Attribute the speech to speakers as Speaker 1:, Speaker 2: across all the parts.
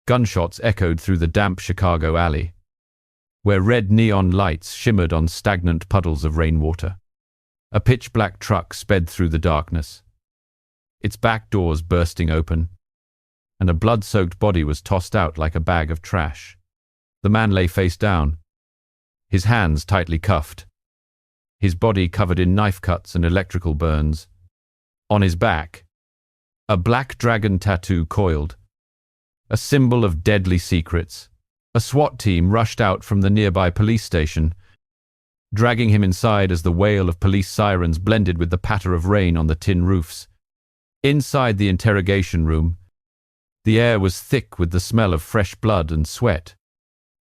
Speaker 1: Gunshots echoed through the damp Chicago alley, where red neon lights shimmered on stagnant puddles of rainwater. A pitch-black truck sped through the darkness, its back doors bursting open, and a blood-soaked body was tossed out like a bag of trash. The man lay face down, his hands tightly cuffed, his body covered in knife cuts and electrical burns. On his back, a black dragon tattoo coiled, a symbol of deadly secrets. A SWAT team rushed out from the nearby police station, dragging him inside as the wail of police sirens blended with the patter of rain on the tin roofs. Inside the interrogation room, the air was thick with the smell of fresh blood and sweat.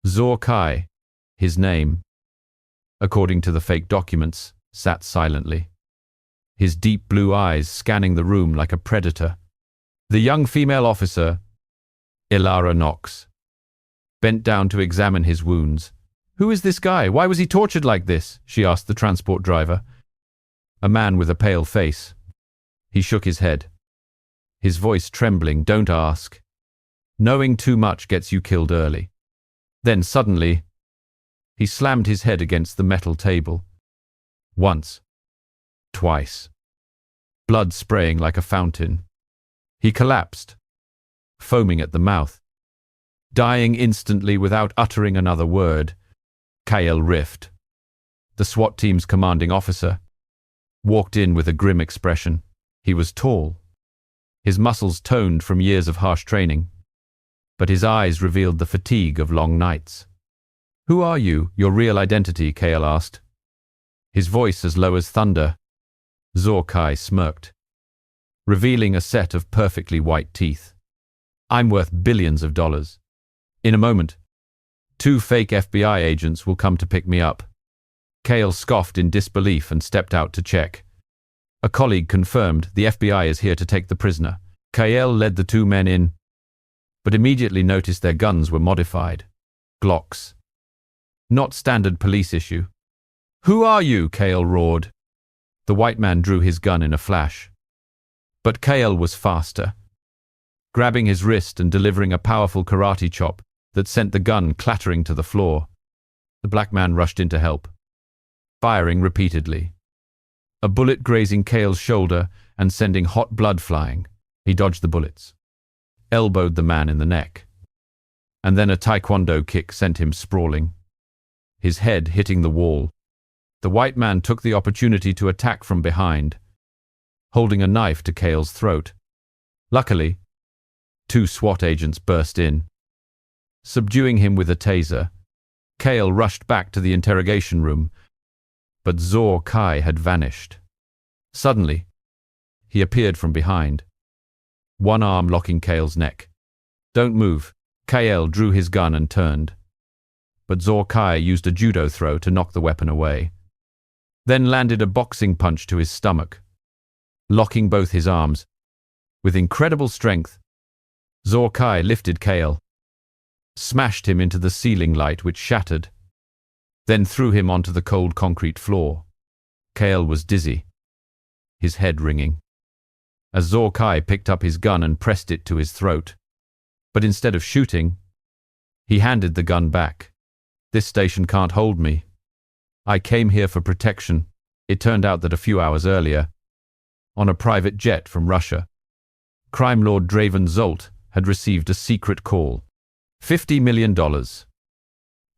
Speaker 1: Zor Kai, his name, according to the fake documents, sat silently, his deep blue eyes scanning the room like a predator. The young female officer, Ilara Knox, bent down to examine his wounds. "Who is this guy? Why was he tortured like this?" she asked the transport driver, a man with a pale face. He shook his head, his voice trembling. "Don't ask. Knowing too much gets you killed early." Then suddenly, he slammed his head against the metal table. Once. Twice. Blood spraying like a fountain. He collapsed, foaming at the mouth, dying instantly without uttering another word. Kael Rift, the SWAT team's commanding officer, walked in with a grim expression. He was tall, his muscles toned from years of harsh training, but his eyes revealed the fatigue of long nights. "Who are you? Your real identity?" Kael asked, his voice as low as thunder. Zor Kai smirked, revealing a set of perfectly white teeth. "I'm worth billions of dollars. In a moment, 2 fake FBI agents will come to pick me up." Kael scoffed in disbelief and stepped out to check. A colleague confirmed, "The FBI is here to take the prisoner." Kael led the 2 men in, but immediately noticed their guns were modified. Glocks. Not standard police issue. "Who are you?" Kael roared. The white man drew his gun in a flash. But Kael was faster, grabbing his wrist and delivering a powerful karate chop that sent the gun clattering to the floor. The black man rushed in to help, firing repeatedly. A bullet grazing Kael's shoulder and sending hot blood flying. He dodged the bullets, elbowed the man in the neck, and then a taekwondo kick sent him sprawling, his head hitting the wall. The white man took the opportunity to attack from behind, holding a knife to Kael's throat. Luckily, 2 SWAT agents burst in, subduing him with a taser. Kael rushed back to the interrogation room, but Zor Kai had vanished. Suddenly, he appeared from behind, one arm locking Kael's neck. "Don't move." Kael drew his gun and turned, but Zor Kai used a judo throw to knock the weapon away, then landed a boxing punch to his stomach, locking both his arms. With incredible strength, Zor Kai lifted Kael, smashed him into the ceiling light which shattered, then threw him onto the cold concrete floor. Kael was dizzy, his head ringing, as Zor Kai picked up his gun and pressed it to his throat. But instead of shooting, he handed the gun back. "This station can't hold me. I came here for protection." It turned out that a few hours earlier, on a private jet from Russia, crime lord Draven Zolt had received a secret call. $50 million.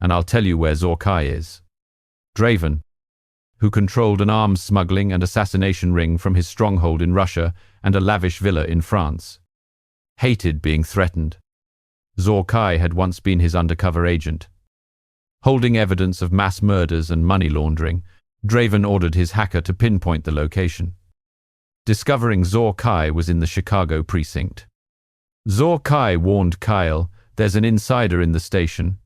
Speaker 1: And I'll tell you where Zor Kai is. Draven, who controlled an arms smuggling and assassination ring from his stronghold in Russia and a lavish villa in France, hated being threatened. Zor Kai had once been his undercover agent. Holding evidence of mass murders and money laundering, Draven ordered his hacker to pinpoint the location. Discovering Zor Kai was in the Chicago precinct. Zor Kai warned Kael, "There's an insider in the station.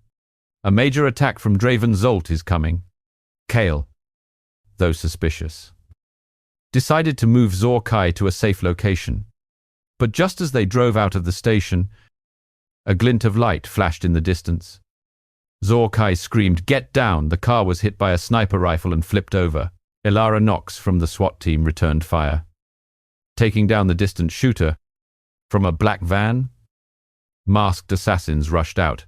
Speaker 1: A major attack from Draven Zolt is coming." Kael, though suspicious, decided to move Zor Kai to a safe location. But just as they drove out of the station, a glint of light flashed in the distance. Zor Kai screamed, "Get down!" The car was hit by a sniper rifle and flipped over. Ilara Knox from the SWAT team returned fire, taking down the distant shooter from a black van. Masked assassins rushed out,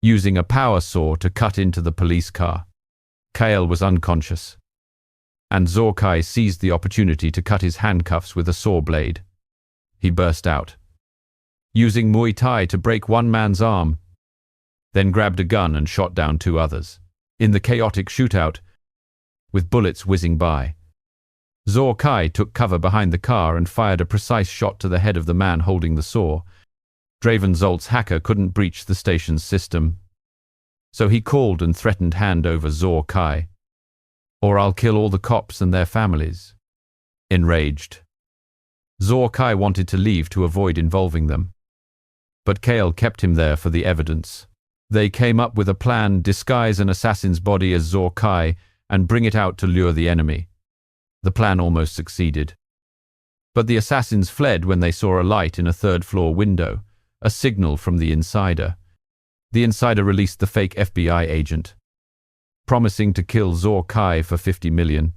Speaker 1: using a power saw to cut into the police car. Kale was unconscious, and Zorkai seized the opportunity to cut his handcuffs with a saw blade. He burst out, using Muay Thai to break one man's arm, then grabbed a gun and shot down two others. In the chaotic shootout, with bullets whizzing by, Zorkai took cover behind the car and fired a precise shot to the head of the man holding the saw. Draven Zolt's hacker couldn't breach the station's system, so he called and threatened hand over Zorkai, or I'll kill all the cops and their families. Enraged, Zorkai wanted to leave to avoid involving them, but Kale kept him there for the evidence. They came up with a plan: disguise an assassin's body as Zorkai and bring it out to lure the enemy. The plan almost succeeded, but the assassins fled when they saw a light in a third-floor window, a signal from the insider. The insider released the fake FBI agent, promising to kill Zorkai for 50 million.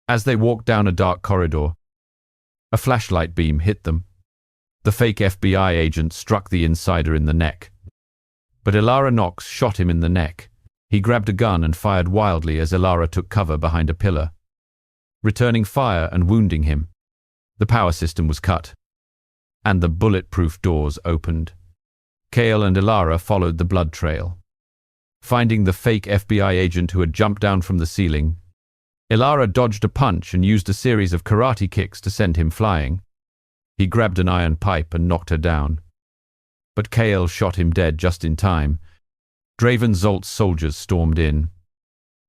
Speaker 1: As they walked down a dark corridor, a flashlight beam hit them. The fake FBI agent struck the insider in the neck, but Ilara Nox shot him in the neck. He grabbed a gun and fired wildly as Ilara took cover behind a pillar, returning fire and wounding him. The power system was cut, and the bulletproof doors opened. Kale and Ilara followed the blood trail, finding the fake FBI agent who had jumped down from the ceiling. Ilara dodged a punch and used a series of karate kicks to send him flying. He grabbed an iron pipe and knocked her down, but Kale shot him dead just in time. Draven Zolt's soldiers stormed in,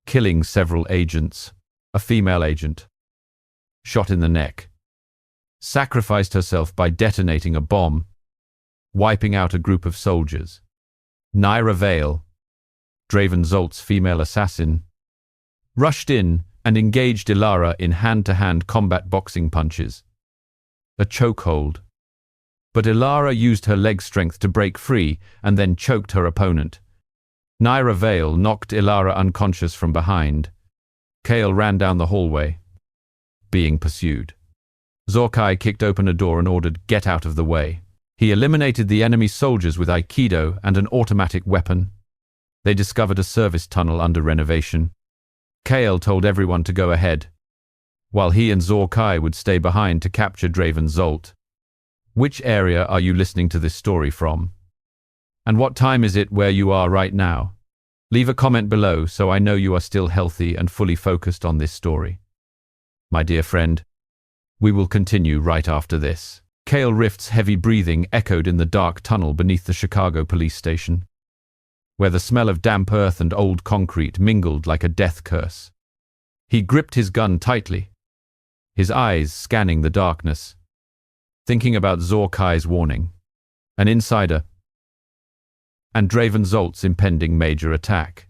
Speaker 1: killing several agents. A female agent, shot in the neck, sacrificed herself by detonating a bomb, wiping out a group of soldiers. Naira Vale, Draven Zolt's female assassin, rushed in and engaged Ilara in hand-to-hand combat boxing punches. A chokehold, but Ilara used her leg strength to break free and then choked her opponent. Naira Vale knocked Ilara unconscious from behind. Kale ran down the hallway, being pursued. Zorkai kicked open a door and ordered, "Get out of the way." He eliminated the enemy soldiers with Aikido and an automatic weapon. They discovered a service tunnel under renovation. Kale told everyone to go ahead, while he and Zorkai would stay behind to capture Draven Zolt. Which area are you listening to this story from? And what time is it where you are right now? Leave a comment below so I know you are still healthy and fully focused on this story. My dear friend, we will continue right after this. Kale Rift's heavy breathing echoed in the dark tunnel beneath the Chicago police station, where the smell of damp earth and old concrete mingled like a death curse. He gripped his gun tightly, his eyes scanning the darkness, thinking about Zorkai's warning, an insider, and Draven Zolt's impending major attack.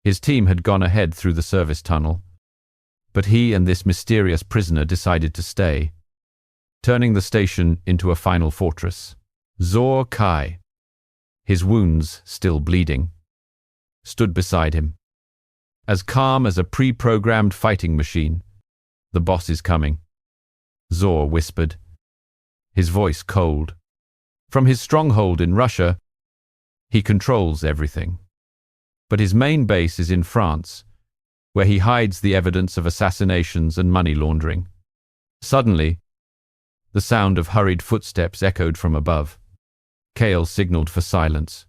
Speaker 1: His team had gone ahead through the service tunnel, but he and this mysterious prisoner decided to stay, turning the station into a final fortress. Zorkai, his wounds still bleeding, stood beside him, as calm as a pre-programmed fighting machine. "The boss is coming," Zor whispered, his voice cold. From his stronghold in Russia, he controls everything. But his main base is in France, where he hides the evidence of assassinations and money laundering. Suddenly, the sound of hurried footsteps echoed from above. Kale signaled for silence,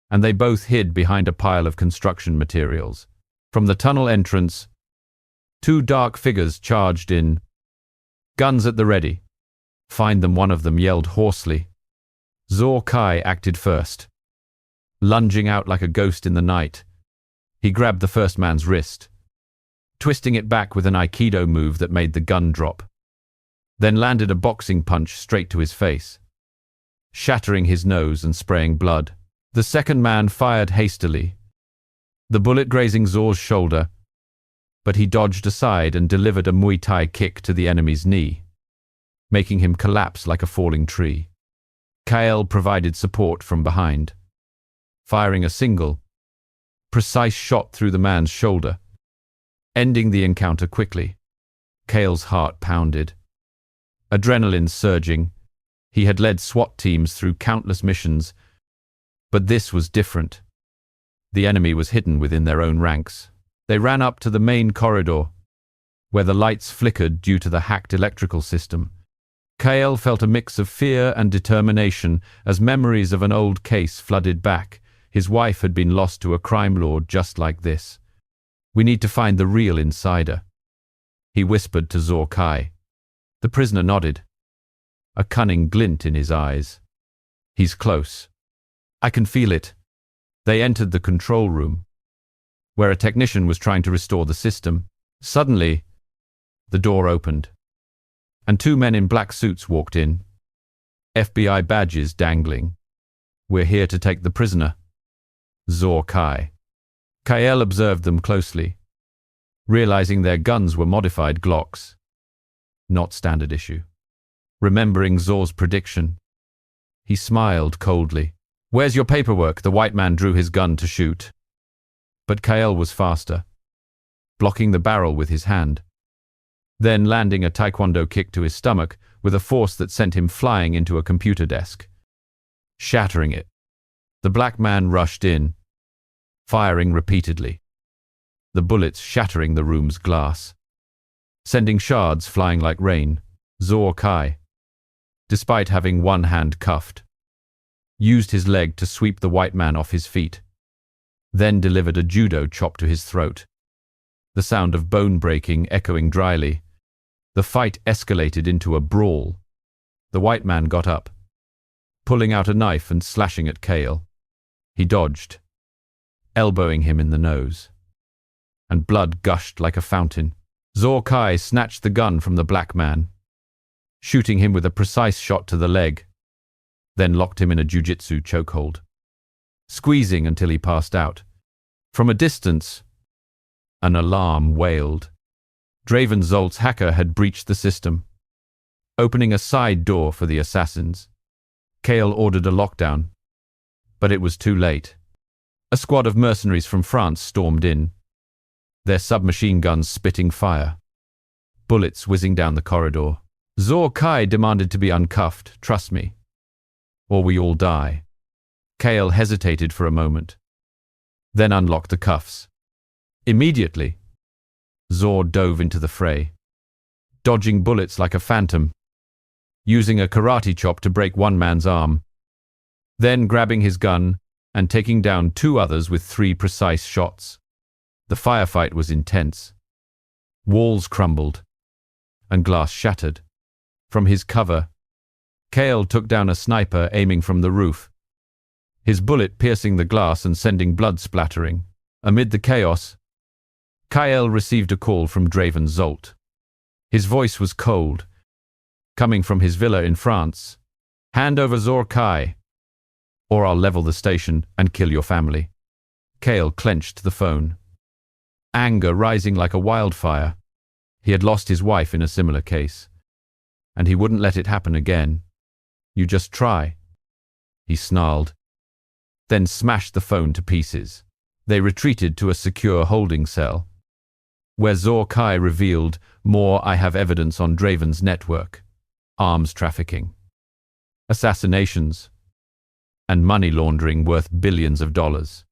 Speaker 1: and they both hid behind a pile of construction materials. From the tunnel entrance, two dark figures charged in, guns at the ready. "Find them," one of them yelled hoarsely. Zorkai acted first, lunging out like a ghost in the night. He grabbed the first man's wrist, twisting it back with an Aikido move that made the gun drop, then landed a boxing punch straight to his face, shattering his nose and spraying blood. The second man fired hastily, the bullet grazing Zor's shoulder, but he dodged aside and delivered a Muay Thai kick to the enemy's knee, making him collapse like a falling tree. Kale provided support from behind, firing a single, precise shot through the man's shoulder, ending the encounter quickly. Kale's heart pounded, adrenaline surging, He had led SWAT teams through countless missions, but this was different. The enemy was hidden within their own ranks. They ran up to the main corridor, where the lights flickered due to the hacked electrical system. Kael felt a mix of fear and determination as memories of an old case flooded back. His wife had been lost to a crime lord just like this. "We need to find the real insider," he whispered to Zor Kai. The prisoner nodded, a cunning glint in his eyes. "He's close. I can feel it." They entered the control room, where a technician was trying to restore the system. Suddenly, the door opened, and two men in black suits walked in, FBI badges dangling. "We're here to take the prisoner." Zor Kai. Kael observed them closely, realizing their guns were modified Glocks, not standard issue. Remembering Zor's prediction, he smiled coldly. "Where's your paperwork?" The white man drew his gun to shoot. But Kael was faster, blocking the barrel with his hand, then landing a taekwondo kick to his stomach with a force that sent him flying into a computer desk, shattering it. The black man rushed in, firing repeatedly, the bullets shattering the room's glass, sending shards flying like rain. Zor Kai, despite having one hand cuffed, used his leg to sweep the white man off his feet, then delivered a judo chop to his throat. The sound of bone breaking echoing dryly. The fight escalated into a brawl. The white man got up, pulling out a knife and slashing at Kael. He dodged, elbowing him in the nose, and blood gushed like a fountain. Zor Kai snatched the gun from the black man, shooting him with a precise shot to the leg, then locked him in a jiu-jitsu chokehold, squeezing until he passed out. From a distance, an alarm wailed. Draven Zolt's hacker had breached the system, opening a side door for the assassins. Kael ordered a lockdown, but it was too late. A squad of mercenaries from France stormed in, their submachine guns spitting fire, bullets whizzing down the corridor. Zor Kai demanded to be uncuffed. "Trust me, or we all die." Kael hesitated for a moment, then unlocked the cuffs. Immediately, Zor dove into the fray, dodging bullets like a phantom, using a karate chop to break one man's arm, then grabbing his gun and taking down two others with 3 precise shots. The firefight was intense. Walls crumbled, and glass shattered. From his cover, Kael took down a sniper aiming from the roof, his bullet piercing the glass and sending blood splattering. Amid the chaos, Kael received a call from Draven Zolt. His voice was cold, coming from his villa in France. "Hand over Zor Kai, or I'll level the station and kill your family." Kael clenched the phone, anger rising like a wildfire. He had lost his wife in a similar case, and he wouldn't let it happen again. "You just try," he snarled, then smashed the phone to pieces. They retreated to a secure holding cell, where Zor Kai revealed more. "I have evidence on Draven's network, arms trafficking, assassinations, and money laundering worth billions of dollars.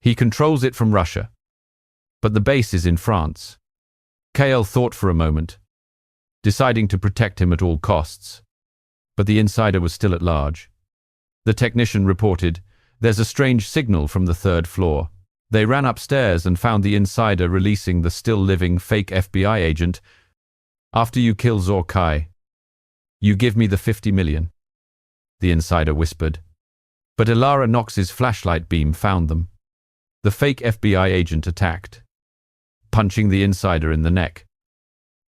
Speaker 1: He controls it from Russia, but the base is in France." Kael thought for a moment, deciding to protect him at all costs, but the insider was still at large. The technician reported, "There's a strange signal from the 3rd floor." They ran upstairs and found the insider releasing the still-living fake FBI agent. "After you kill Zor Kai, you give me the 50 million, the insider whispered. But Ilara Knox's flashlight beam found them. The fake FBI agent attacked, punching the insider in the neck,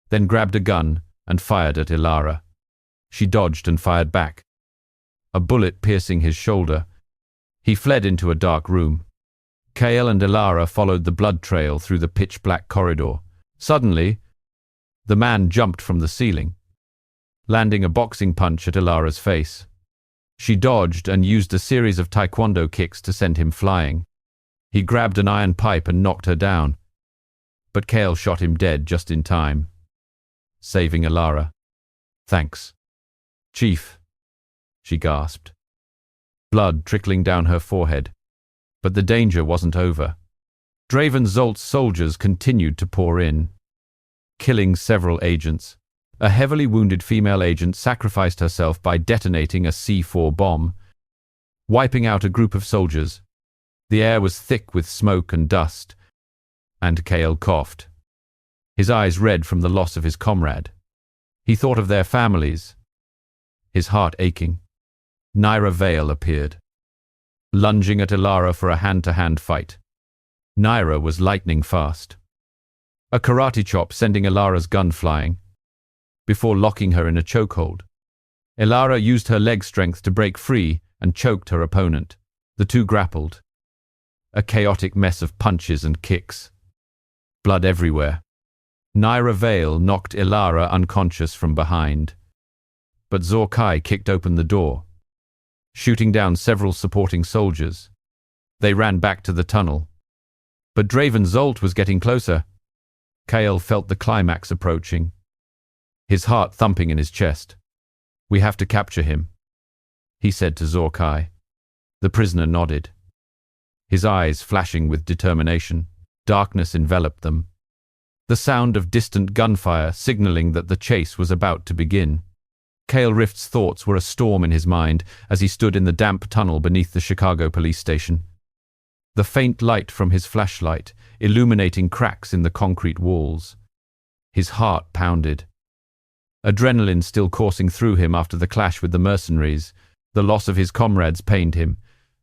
Speaker 1: then grabbed a gun and fired at Ilara. She dodged and fired back, a bullet piercing his shoulder. He fled into a dark room. Kael and Ilara followed the blood trail through the pitch-black corridor. Suddenly, the man jumped from the ceiling, landing a boxing punch at Ilara's face. She dodged and used a series of taekwondo kicks to send him flying. He grabbed an iron pipe and knocked her down, but Kael shot him dead just in time, saving Ilara. "Thanks, Chief," she gasped, blood trickling down her forehead. But the danger wasn't over. Draven Zolt's soldiers continued to pour in, killing several agents. A heavily wounded female agent sacrificed herself by detonating a C4 bomb, wiping out a group of soldiers. The air was thick with smoke and dust, and Kale coughed, his eyes red from the loss of his comrade. He thought of their families, his heart aching. Naira Vale appeared, lunging at Ilara for a hand-to-hand fight. Naira was lightning fast, a karate chop sending Ilara's gun flying, before locking her in a chokehold. Ilara used her leg strength to break free and choked her opponent. The two grappled, a chaotic mess of punches and kicks. Blood everywhere. Naira Vale knocked Ilara unconscious from behind, but Zorkai kicked open the door, shooting down several supporting soldiers. They ran back to the tunnel. But Draven Zolt was getting closer. Kale felt the climax approaching, his heart thumping in his chest. "We have to capture him," he said to Zorkai. The prisoner nodded, his eyes flashing with determination. Darkness enveloped them, the sound of distant gunfire signaling that the chase was about to begin. Kale Rift's thoughts were a storm in his mind as he stood in the damp tunnel beneath the Chicago police station. The faint light from his flashlight illuminating cracks in the concrete walls. His heart pounded, adrenaline still coursing through him after the clash with the mercenaries. The loss of his comrades pained him.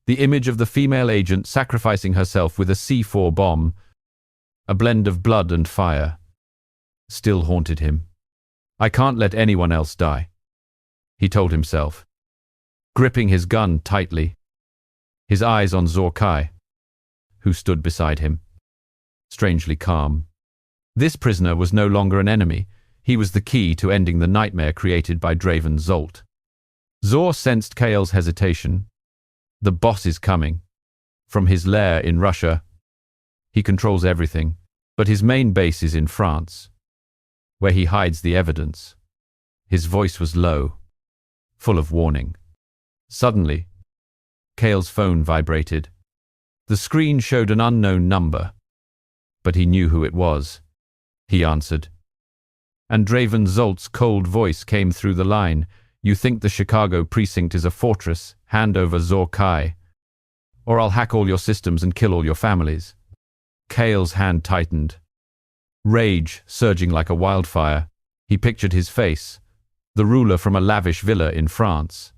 Speaker 1: The image of the female agent sacrificing herself with a C4 bomb, a blend of blood and fire, still haunted him. "I can't let anyone else die," he told himself, gripping his gun tightly, his eyes on Zorkai, who stood beside him, strangely calm. This prisoner was no longer an enemy. He was the key to ending the nightmare created by Draven Zolt. Zor sensed Kale's hesitation. The boss is coming. From his lair in Russia, he controls everything, but his main base is in France, where he hides the evidence. His voice was low, full of warning. Suddenly, Kale's phone vibrated. The screen showed an unknown number, but he knew who it was. He answered, and Draven Zolt's cold voice came through the line. "You think the Chicago precinct is a fortress? Hand over Zorkai, or I'll hack all your systems and kill all your families." Kale's hand tightened, rage surging like a wildfire. He pictured his face, the ruler from a lavish villa in France,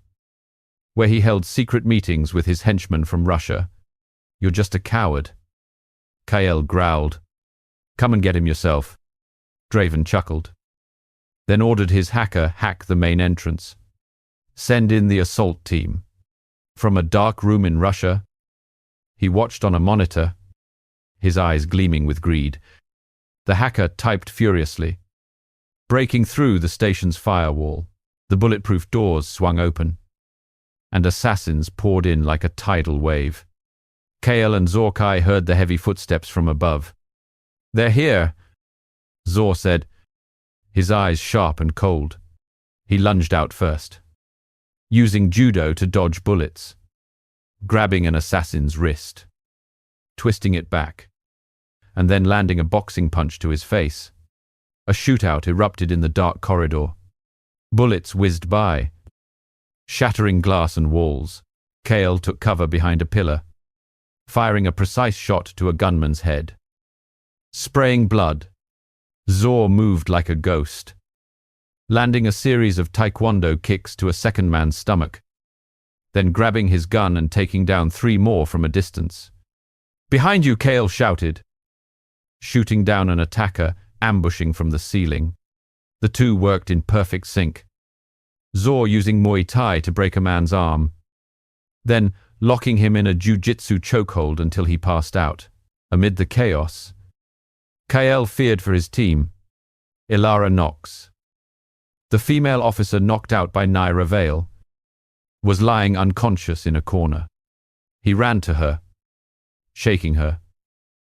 Speaker 1: where he held secret meetings with his henchmen from Russia. "You're just a coward." Kale growled. "Come and get him yourself." Draven chuckled, then ordered his hacker hack the main entrance. Send in the assault team. From a dark room in Russia, he watched on a monitor, his eyes gleaming with greed. The hacker typed furiously, breaking through the station's firewall. The bulletproof doors swung open, and assassins poured in like a tidal wave. Kale and Zorkai heard the heavy footsteps from above. "They're here," Zor said, his eyes sharp and cold. He lunged out first, using judo to dodge bullets, grabbing an assassin's wrist, twisting it back, and then landing a boxing punch to his face. A shootout erupted in the dark corridor. Bullets whizzed by, shattering glass and walls. Kale took cover behind a pillar, firing a precise shot to a gunman's head. Spraying blood, Zor moved like a ghost, landing a series of taekwondo kicks to a second man's stomach, then grabbing his gun and taking down 3 more from a distance. "Behind you!" Kale shouted, shooting down an attacker ambushing from the ceiling. The two worked in perfect sync, Zor using Muay Thai to break a man's arm, then locking him in a jiu-jitsu chokehold until he passed out. Amid the chaos, Kale feared for his team. Ilara Knox, the female officer knocked out by Naira Vale, was lying unconscious in a corner. He ran to her, shaking her.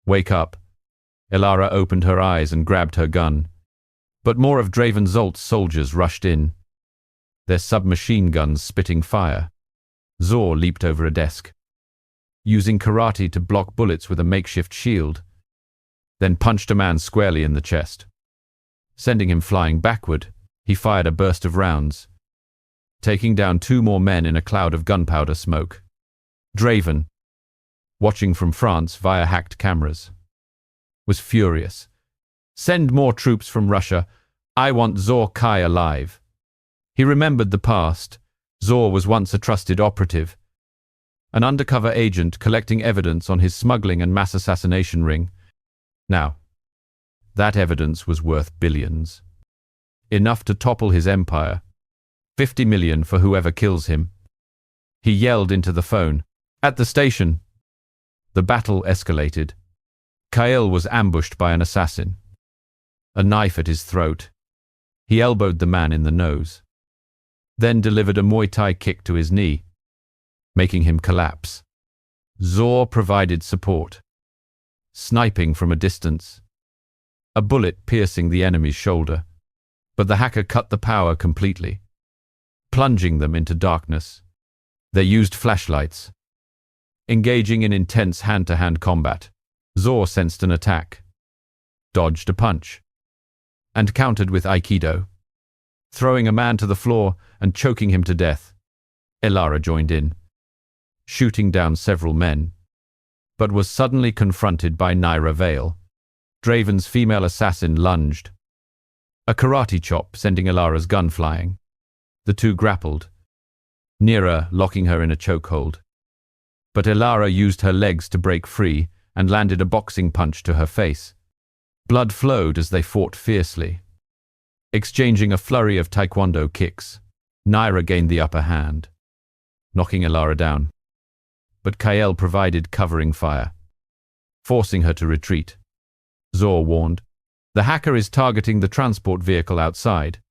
Speaker 1: "Wake up." Ilara opened her eyes and grabbed her gun, but more of Draven Zolt's soldiers rushed in. their submachine guns spitting fire. Zor leaped over a desk, using karate to block bullets with a makeshift shield, then punched a man squarely in the chest. Sending him flying backward, he fired a burst of rounds, taking down 2 more men in a cloud of gunpowder smoke. Draven, watching from France via hacked cameras, was furious. "Send more troops from Russia. I want Zor Kai alive." He remembered the past. Zor was once a trusted operative, an undercover agent collecting evidence on his smuggling and mass assassination ring. Now, that evidence was worth billions. Enough to topple his empire. 50 million for whoever kills him. He yelled into the phone. At the station. The battle escalated. Kael was ambushed by an assassin. A knife at his throat. He elbowed the man in the nose, then delivered a Muay Thai kick to his knee, making him collapse. Zor provided support, sniping from a distance, a bullet piercing the enemy's shoulder. But the hacker cut the power completely, plunging them into darkness. They used flashlights, engaging in intense hand-to-hand combat. Zor sensed an attack, dodged a punch, and countered with Aikido, throwing a man to the floor and choking him to death. Elara joined in, shooting down several men, but was suddenly confronted by Naira Vale. Draven's female assassin lunged, a karate chop sending Elara's gun flying. The two grappled, Nira locking her in a chokehold. But Elara used her legs to break free and landed a boxing punch to her face. Blood flowed as they fought fiercely. Exchanging a flurry of taekwondo kicks, Naira gained the upper hand, knocking Elara down. But Kael provided covering fire, forcing her to retreat. Zor warned, "The hacker is targeting the transport vehicle outside.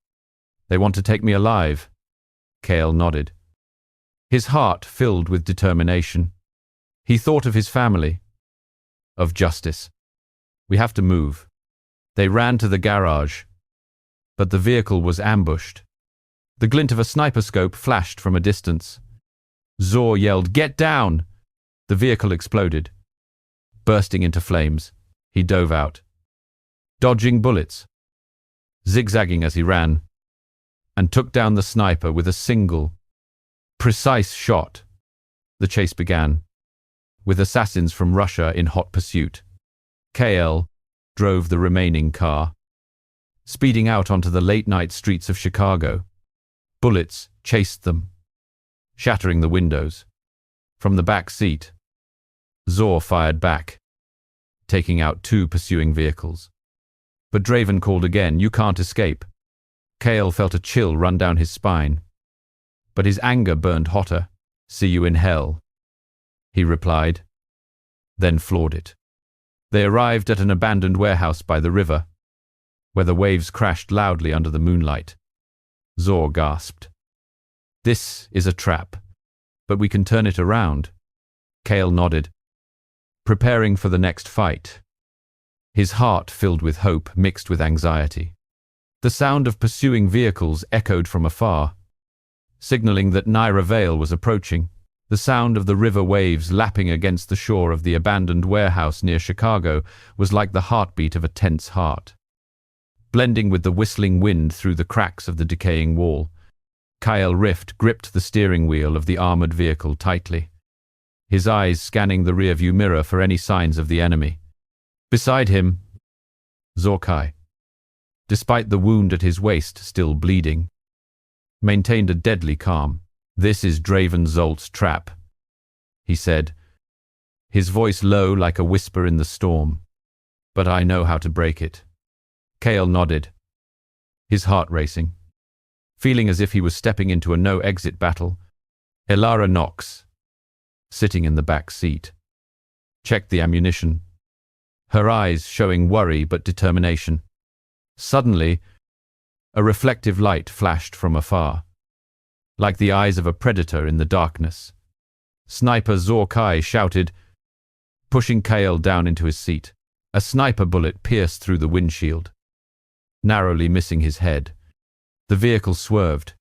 Speaker 1: They want to take me alive." Kael nodded, his heart filled with determination. He thought of his family, of justice. "We have to move." They ran to the garage, but the vehicle was ambushed. The glint of a sniper scope flashed from a distance. Zor yelled, "Get down!" The vehicle exploded, bursting into flames. He dove out, dodging bullets, zigzagging as he ran, and took down the sniper with a single, precise shot. The chase began, with assassins from Russia in hot pursuit. KL drove the remaining car, speeding out onto the late-night streets of Chicago. Bullets chased them, shattering the windows. From the back seat, Zor fired back, taking out 2 pursuing vehicles. But Draven called again, "You can't escape." Kael felt a chill run down his spine, but his anger burned hotter. "See you in hell," he replied, then floored it. They arrived at an abandoned warehouse by the river, where the waves crashed loudly under the moonlight. Zor gasped. "This is a trap, but we can turn it around." Kael nodded, preparing for the next fight, his heart filled with hope mixed with anxiety. The sound of pursuing vehicles echoed from afar, signaling that Naira Vale was approaching. The sound of the river waves lapping against the shore of the abandoned warehouse near Chicago was like the heartbeat of a tense heart. Blending with the whistling wind through the cracks of the decaying wall, Kyle Rift gripped the steering wheel of the armored vehicle tightly, his eyes scanning the rearview mirror for any signs of the enemy. Beside him, Zorkai, despite the wound at his waist still bleeding, maintained a deadly calm. "This is Draven Zolt's trap," he said, his voice low like a whisper in the storm. "But I know how to break it." Kael nodded, his heart racing, feeling as if he was stepping into a no-exit battle. Elara Knox, sitting in the back seat, checked the ammunition, her eyes showing worry but determination. Suddenly, a reflective light flashed from afar, like the eyes of a predator in the darkness. Sniper Zorkai shouted, pushing Kael down into his seat. A sniper bullet pierced through the windshield, narrowly missing his head. The vehicle swerved,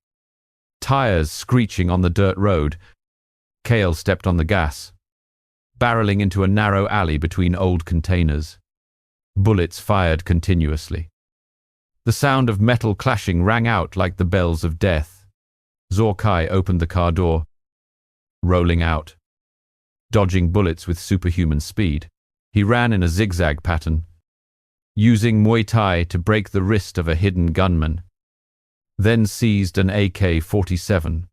Speaker 1: Tires screeching on the dirt road. Kale stepped on the gas, barreling into a narrow alley between old containers. Bullets fired continuously. The sound of metal clashing rang out like the bells of death. Zorkai opened the car door, rolling out. Dodging bullets with superhuman speed, he ran in a zigzag pattern, using Muay Thai to break the wrist of a hidden gunman, then seized an AK-47,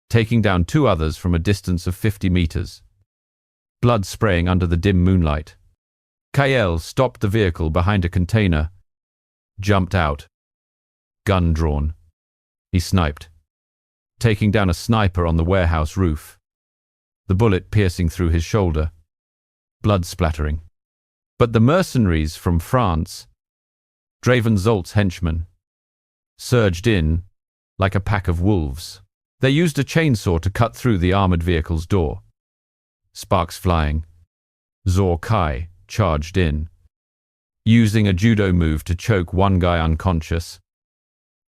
Speaker 1: taking down 2 others from a distance of 50 meters. Blood spraying under the dim moonlight. Kael stopped the vehicle behind a container, jumped out. Gun drawn. He sniped, taking down a sniper on the warehouse roof. The bullet piercing through his shoulder. Blood splattering. But the mercenaries from France, Draven Zolt's henchmen, surged in like a pack of wolves. They used a chainsaw to cut through the armored vehicle's door. Sparks flying. Zorkai charged in, using a judo move to choke one guy unconscious,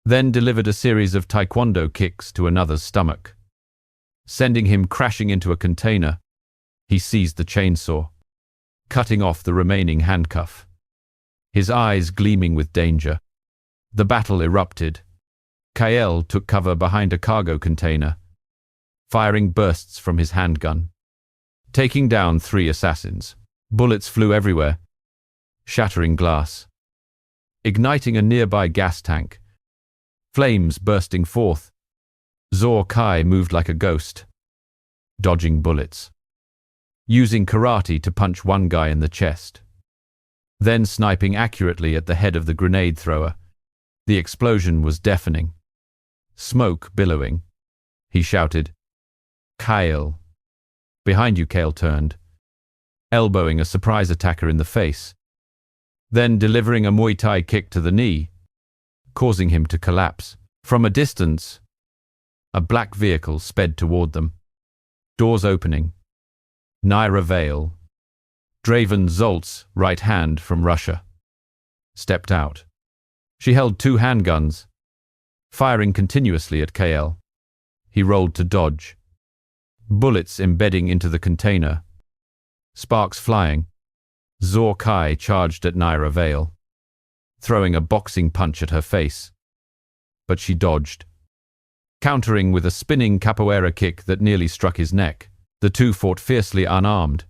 Speaker 1: then delivered a series of taekwondo kicks to another's stomach. Sending him crashing into a container, he seized the chainsaw, cutting off the remaining handcuff. His eyes gleaming with danger. The battle erupted. Kael took cover behind a cargo container, firing bursts from his handgun, taking down 3 assassins. Bullets flew everywhere, shattering glass, igniting a nearby gas tank. Flames bursting forth. Zorkai moved like a ghost, dodging bullets, using karate to punch one guy in the chest, then sniping accurately at the head of the grenade thrower. The explosion was deafening. Smoke billowing. He shouted, "Kael." Behind you, Kael turned, elbowing a surprise attacker in the face, then delivering a Muay Thai kick to the knee, causing him to collapse. From a distance, a black vehicle sped toward them. Doors opening. Naira Vale, Draven Zolt's right hand from Russia, stepped out. She held 2 handguns, firing continuously at Kael. He rolled to dodge. Bullets embedding into the container. Sparks flying. Zorkai charged at Naira Vale, throwing a boxing punch at her face. But she dodged, countering with a spinning capoeira kick that nearly struck his neck. The 2 fought fiercely unarmed.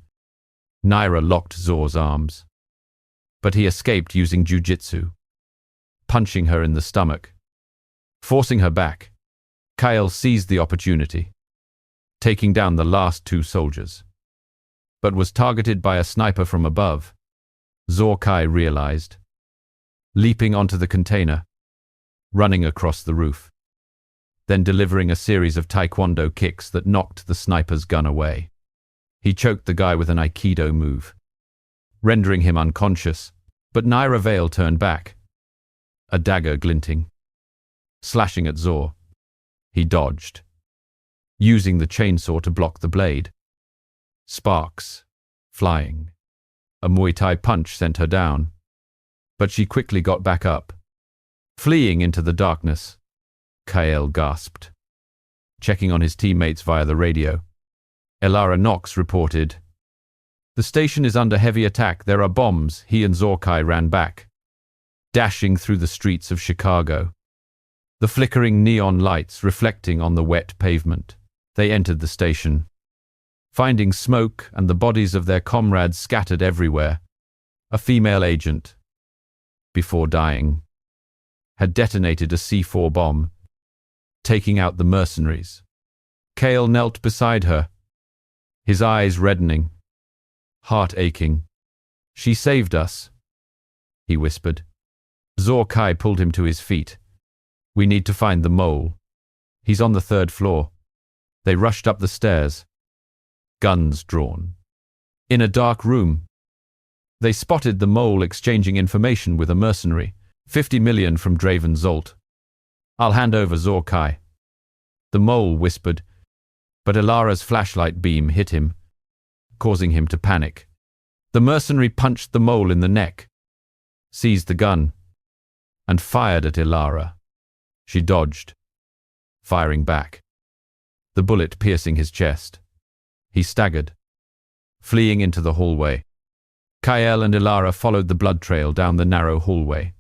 Speaker 1: Naira locked Zor's arms, but he escaped using jiu-jitsu, punching her in the stomach, forcing her back. Kael seized the opportunity, taking down the last 2 soldiers, but was targeted by a sniper from above. Zorkai realized, leaping onto the container, running across the roof, then delivering a series of taekwondo kicks that knocked the sniper's gun away. He choked the guy with an aikido move, rendering him unconscious, but Naira Vale turned back, a dagger glinting, slashing at Zor. He dodged, using the chainsaw to block the blade. Sparks flying. A Muay Thai punch sent her down, but she quickly got back up, fleeing into the darkness. Kael gasped, checking on his teammates via the radio. Elara Knox reported, "The station is under heavy attack. There are bombs." He and Zorkai ran back, dashing through the streets of Chicago, the flickering neon lights reflecting on the wet pavement. They entered the station, finding smoke and the bodies of their comrades scattered everywhere. A female agent, before dying, had detonated a C4 bomb, taking out the mercenaries. Kael knelt beside her, his eyes reddening, heart aching. "She saved us," he whispered. Zorkai pulled him to his feet. "We need to find the mole. He's on the 3rd floor." They rushed up the stairs, guns drawn. In a dark room, they spotted the mole exchanging information with a mercenary. 50 million from Draven Zolt. "I'll hand over Zorkai," the mole whispered, but Elara's flashlight beam hit him, causing him to panic. The mercenary punched the mole in the neck, seized the gun, and fired at Elara. She dodged, firing back, the bullet piercing his chest. He staggered, fleeing into the hallway. Kael and Ilara followed the blood trail down the narrow hallway,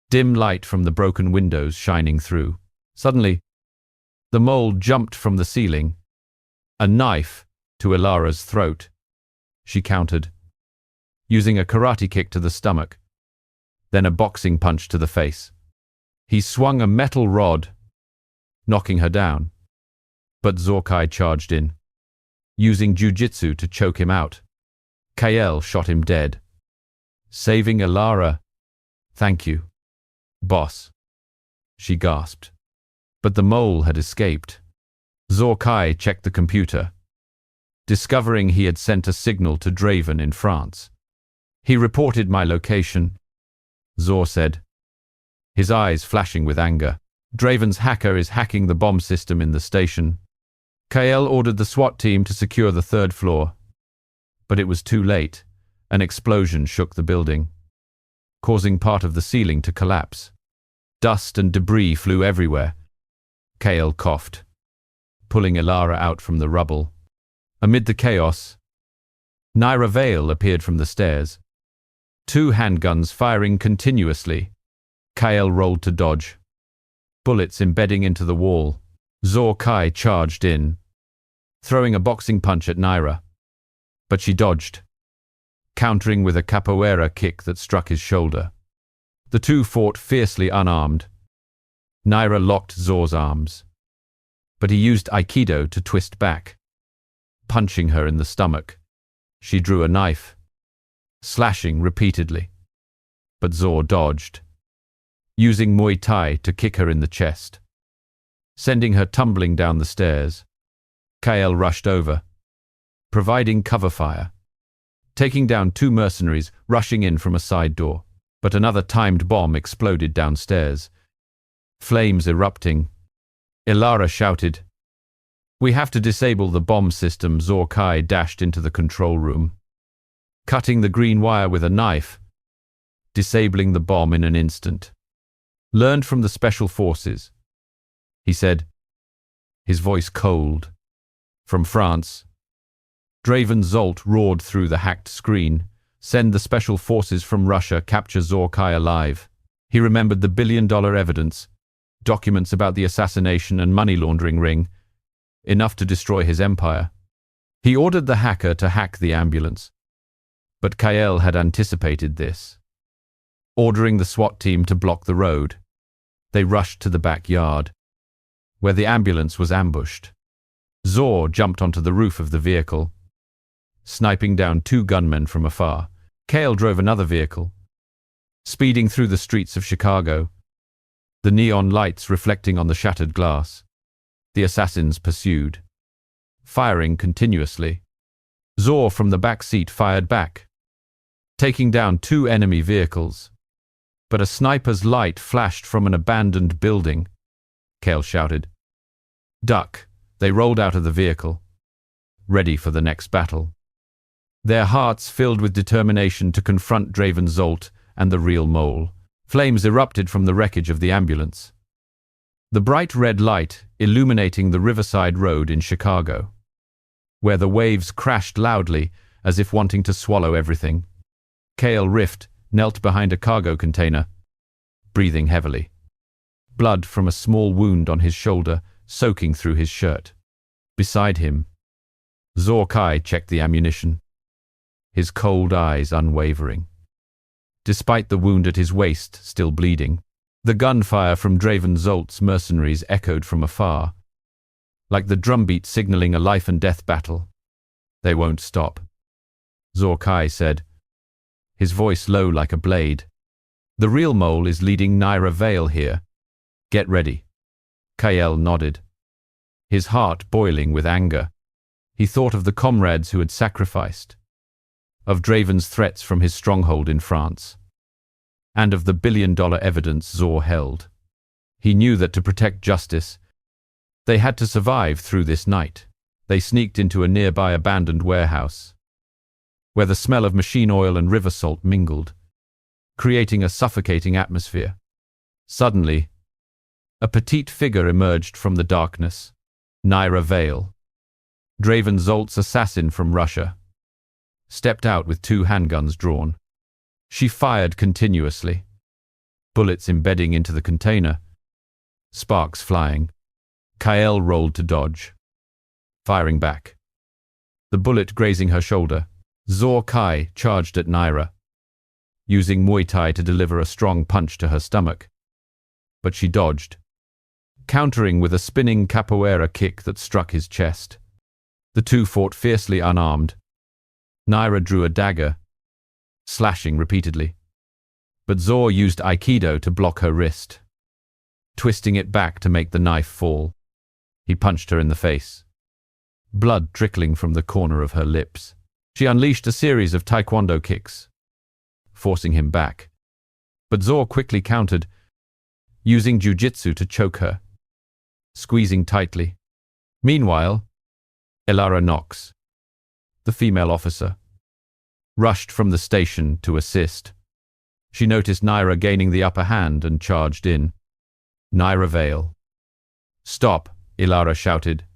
Speaker 1: dim light from the broken windows shining through. Suddenly, the mole jumped from the ceiling, a knife to Ilara's throat. She countered, using a karate kick to the stomach, then a boxing punch to the face. He swung a metal rod, knocking her down, but Zorkai charged in, using jujitsu to choke him out. Kael shot him dead, saving Ilara. "Thank you, boss," she gasped. But the mole had escaped. Zorkai checked the computer, discovering he had sent a signal to Draven in France. "He reported my location," Zor said, his eyes flashing with anger. "Draven's hacker is hacking the bomb system in the station." Kael ordered the SWAT team to secure the third floor, but it was too late. An explosion shook the building, causing part of the ceiling to collapse. Dust and debris flew everywhere. Kael coughed, pulling Ilara out from the rubble. Amid the chaos, Naira Vale appeared from the stairs, two handguns firing continuously. Kael rolled to dodge, bullets embedding into the wall. Zorkai charged in, throwing a boxing punch at Naira, but she dodged, countering with a capoeira kick that struck his shoulder. The two fought fiercely unarmed. Naira locked Zor's arms, but he used Aikido to twist back, punching her in the stomach. She drew a knife, slashing repeatedly, but Zor dodged, using Muay Thai to kick her in the chest, sending her tumbling down the stairs. Kael rushed over, providing cover fire, taking down two mercenaries rushing in from a side door, but another timed bomb exploded downstairs, flames erupting. Ilara shouted, "We have to disable the bomb system." Zorkai dashed into the control room, cutting the green wire with a knife, disabling the bomb in an instant. "Learned from the special forces," he said, his voice cold. "From France." Draven Zolt roared through the hacked screen. "Send the special forces from Russia, capture Zorkai alive." He remembered the billion-dollar evidence, documents about the assassination and money laundering ring, enough to destroy his empire. He ordered the hacker to hack the ambulance, but Kael had anticipated this. Ordering the SWAT team to block the road, they rushed to the backyard, where the ambulance was ambushed. Zor jumped onto the roof of the vehicle, sniping down two gunmen from afar. Kael drove another vehicle, speeding through the streets of Chicago, the neon lights reflecting on the shattered glass. The assassins pursued, firing continuously. Zor from the back seat fired back, taking down two enemy vehicles. But a sniper's light flashed from an abandoned building. Kael shouted, "Duck!" They rolled out of the vehicle, ready for the next battle, their hearts filled with determination to confront Draven Zolt and the real mole. Flames erupted from the wreckage of the ambulance, the bright red light illuminating the Riverside Road in Chicago, where the waves crashed loudly as if wanting to swallow everything. Kael Rift knelt behind a cargo container, breathing heavily, blood from a small wound on his shoulder soaking through his shirt. Beside him, Zorkai checked the ammunition, his cold eyes unwavering, despite the wound at his waist still bleeding. The gunfire from Draven Zolt's mercenaries echoed from afar, like the drumbeat signaling a life-and-death battle. "They won't stop," Zorkai said, his voice low like a blade. "The real mole is leading Naira Vale here. Get ready." Kael nodded, his heart boiling with anger. He thought of the comrades who had sacrificed, of Draven's threats from his stronghold in France, and of the billion-dollar evidence Zor held. He knew that to protect justice, they had to survive through this night. They sneaked into a nearby abandoned warehouse, where the smell of machine oil and river salt mingled, creating a suffocating atmosphere. Suddenly, A petite figure emerged from the darkness. Naira Vale, Draven Zolt's assassin from Russia, stepped out with 2 handguns drawn. She fired continuously, bullets embedding into the container, sparks flying. Kael rolled to dodge, firing back. The bullet grazing her shoulder, Zor Kai charged at Naira, using Muay Thai to deliver a strong punch to her stomach. But she dodged, countering with a spinning capoeira kick that struck his chest. The two fought fiercely unarmed. Naira drew a dagger, slashing repeatedly. But Zor used Aikido to block her wrist, twisting it back to make the knife fall. He punched her in the face, blood trickling from the corner of her lips. She unleashed a series of taekwondo kicks, forcing him back. But Zor quickly countered, using jiu-jitsu to choke her, squeezing tightly. Meanwhile, Elara Knox, the female officer, rushed from the station to assist. She noticed Naira gaining the upper hand and charged in. Naira Vale. "Stop," Elara shouted,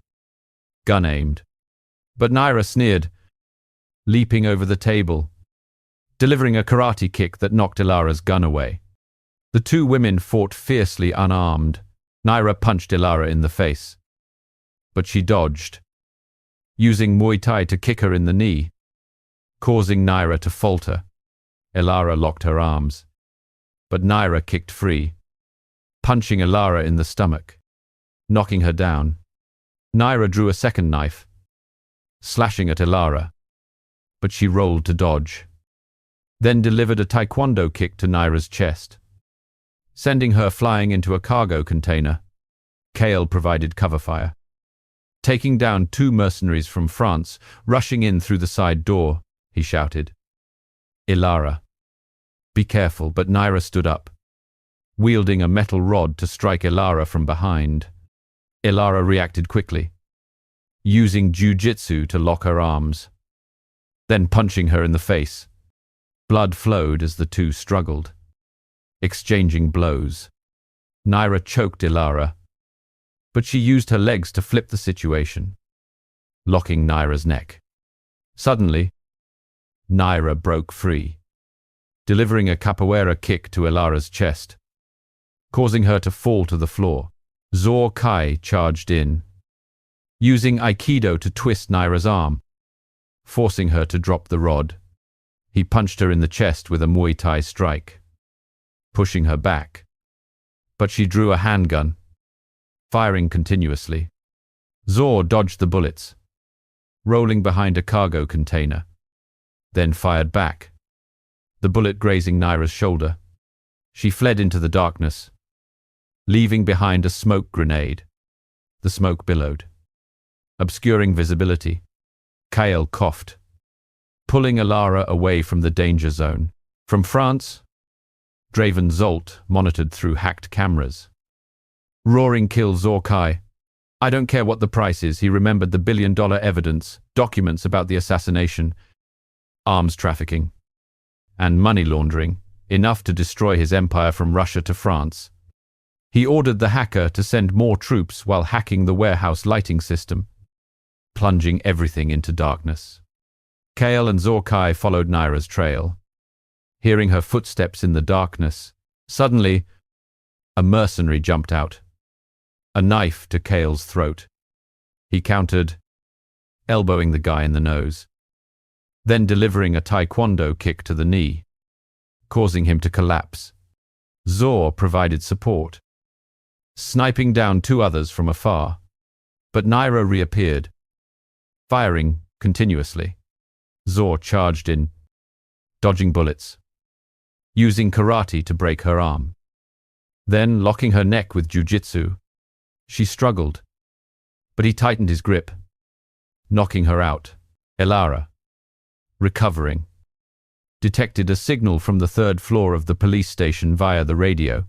Speaker 1: gun aimed. But Naira sneered, leaping over the table, delivering a karate kick that knocked Elara's gun away. The 2 women fought fiercely unarmed. Naira punched Elara in the face, but she dodged, using Muay Thai to kick her in the knee, causing Naira to falter. Elara locked her arms, but Naira kicked free, punching Elara in the stomach, knocking her down. Naira drew a second knife, slashing at Elara, but she rolled to dodge, then delivered a taekwondo kick to Naira's chest, sending her flying into a cargo container. Kael provided cover fire, taking down 2 mercenaries from France, rushing in through the side door. He shouted, "Elara, be careful," but Naira stood up, wielding a metal rod to strike Elara from behind. Elara reacted quickly, using jiu-jitsu to lock her arms, then punching her in the face. Blood flowed as the 2 struggled, exchanging blows. Naira choked Elara, but she used her legs to flip the situation, locking Naira's neck. Suddenly, Naira broke free, delivering a capoeira kick to Elara's chest, causing her to fall to the floor. Zor Kai charged in, using Aikido to twist Naira's arm, forcing her to drop the rod. He punched her in the chest with a Muay Thai strike, pushing her back. But she drew a handgun, firing continuously. Zor dodged the bullets, rolling behind a cargo container, then fired back, the bullet grazing Naira's shoulder. She fled into the darkness, leaving behind a smoke grenade. The smoke billowed, obscuring visibility. Kael coughed, pulling Elara away from the danger zone. From France, Draven Zolt monitored through hacked cameras. Roaring kill Zor Kai. I don't care what the price is. He remembered the billion-dollar evidence, documents about the assassination, arms trafficking, and money laundering, enough to destroy his empire from Russia to France. He ordered the hacker to send more troops while hacking the warehouse lighting system, plunging everything into darkness. Kael and Zor Kai followed Naira's trail, hearing her footsteps in the darkness. Suddenly, a mercenary jumped out, a knife to Kael's throat. He countered, elbowing the guy in the nose, then delivering a taekwondo kick to the knee, causing him to collapse. Zor provided support, sniping down 2 others from afar. But Naira reappeared, firing continuously. Zor charged in, dodging bullets, using karate to break her arm. Then, locking her neck with jiu-jitsu, she struggled, but he tightened his grip, knocking her out. Elara, recovering, detected a signal from the 3rd floor of the police station via the radio.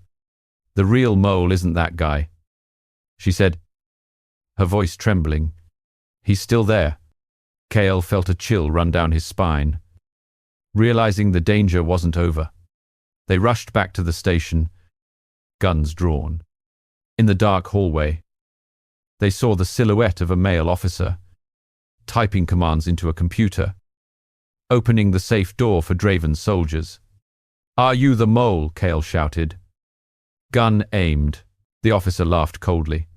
Speaker 1: "The real mole isn't that guy," she said, her voice trembling. "He's still there." Kael felt a chill run down his spine, realizing the danger wasn't over. They rushed back to the station, guns drawn. In the dark hallway, they saw the silhouette of a male officer, typing commands into a computer, opening the safe door for Draven's soldiers. "Are you the mole?" Kale shouted. Gun aimed. The officer laughed coldly,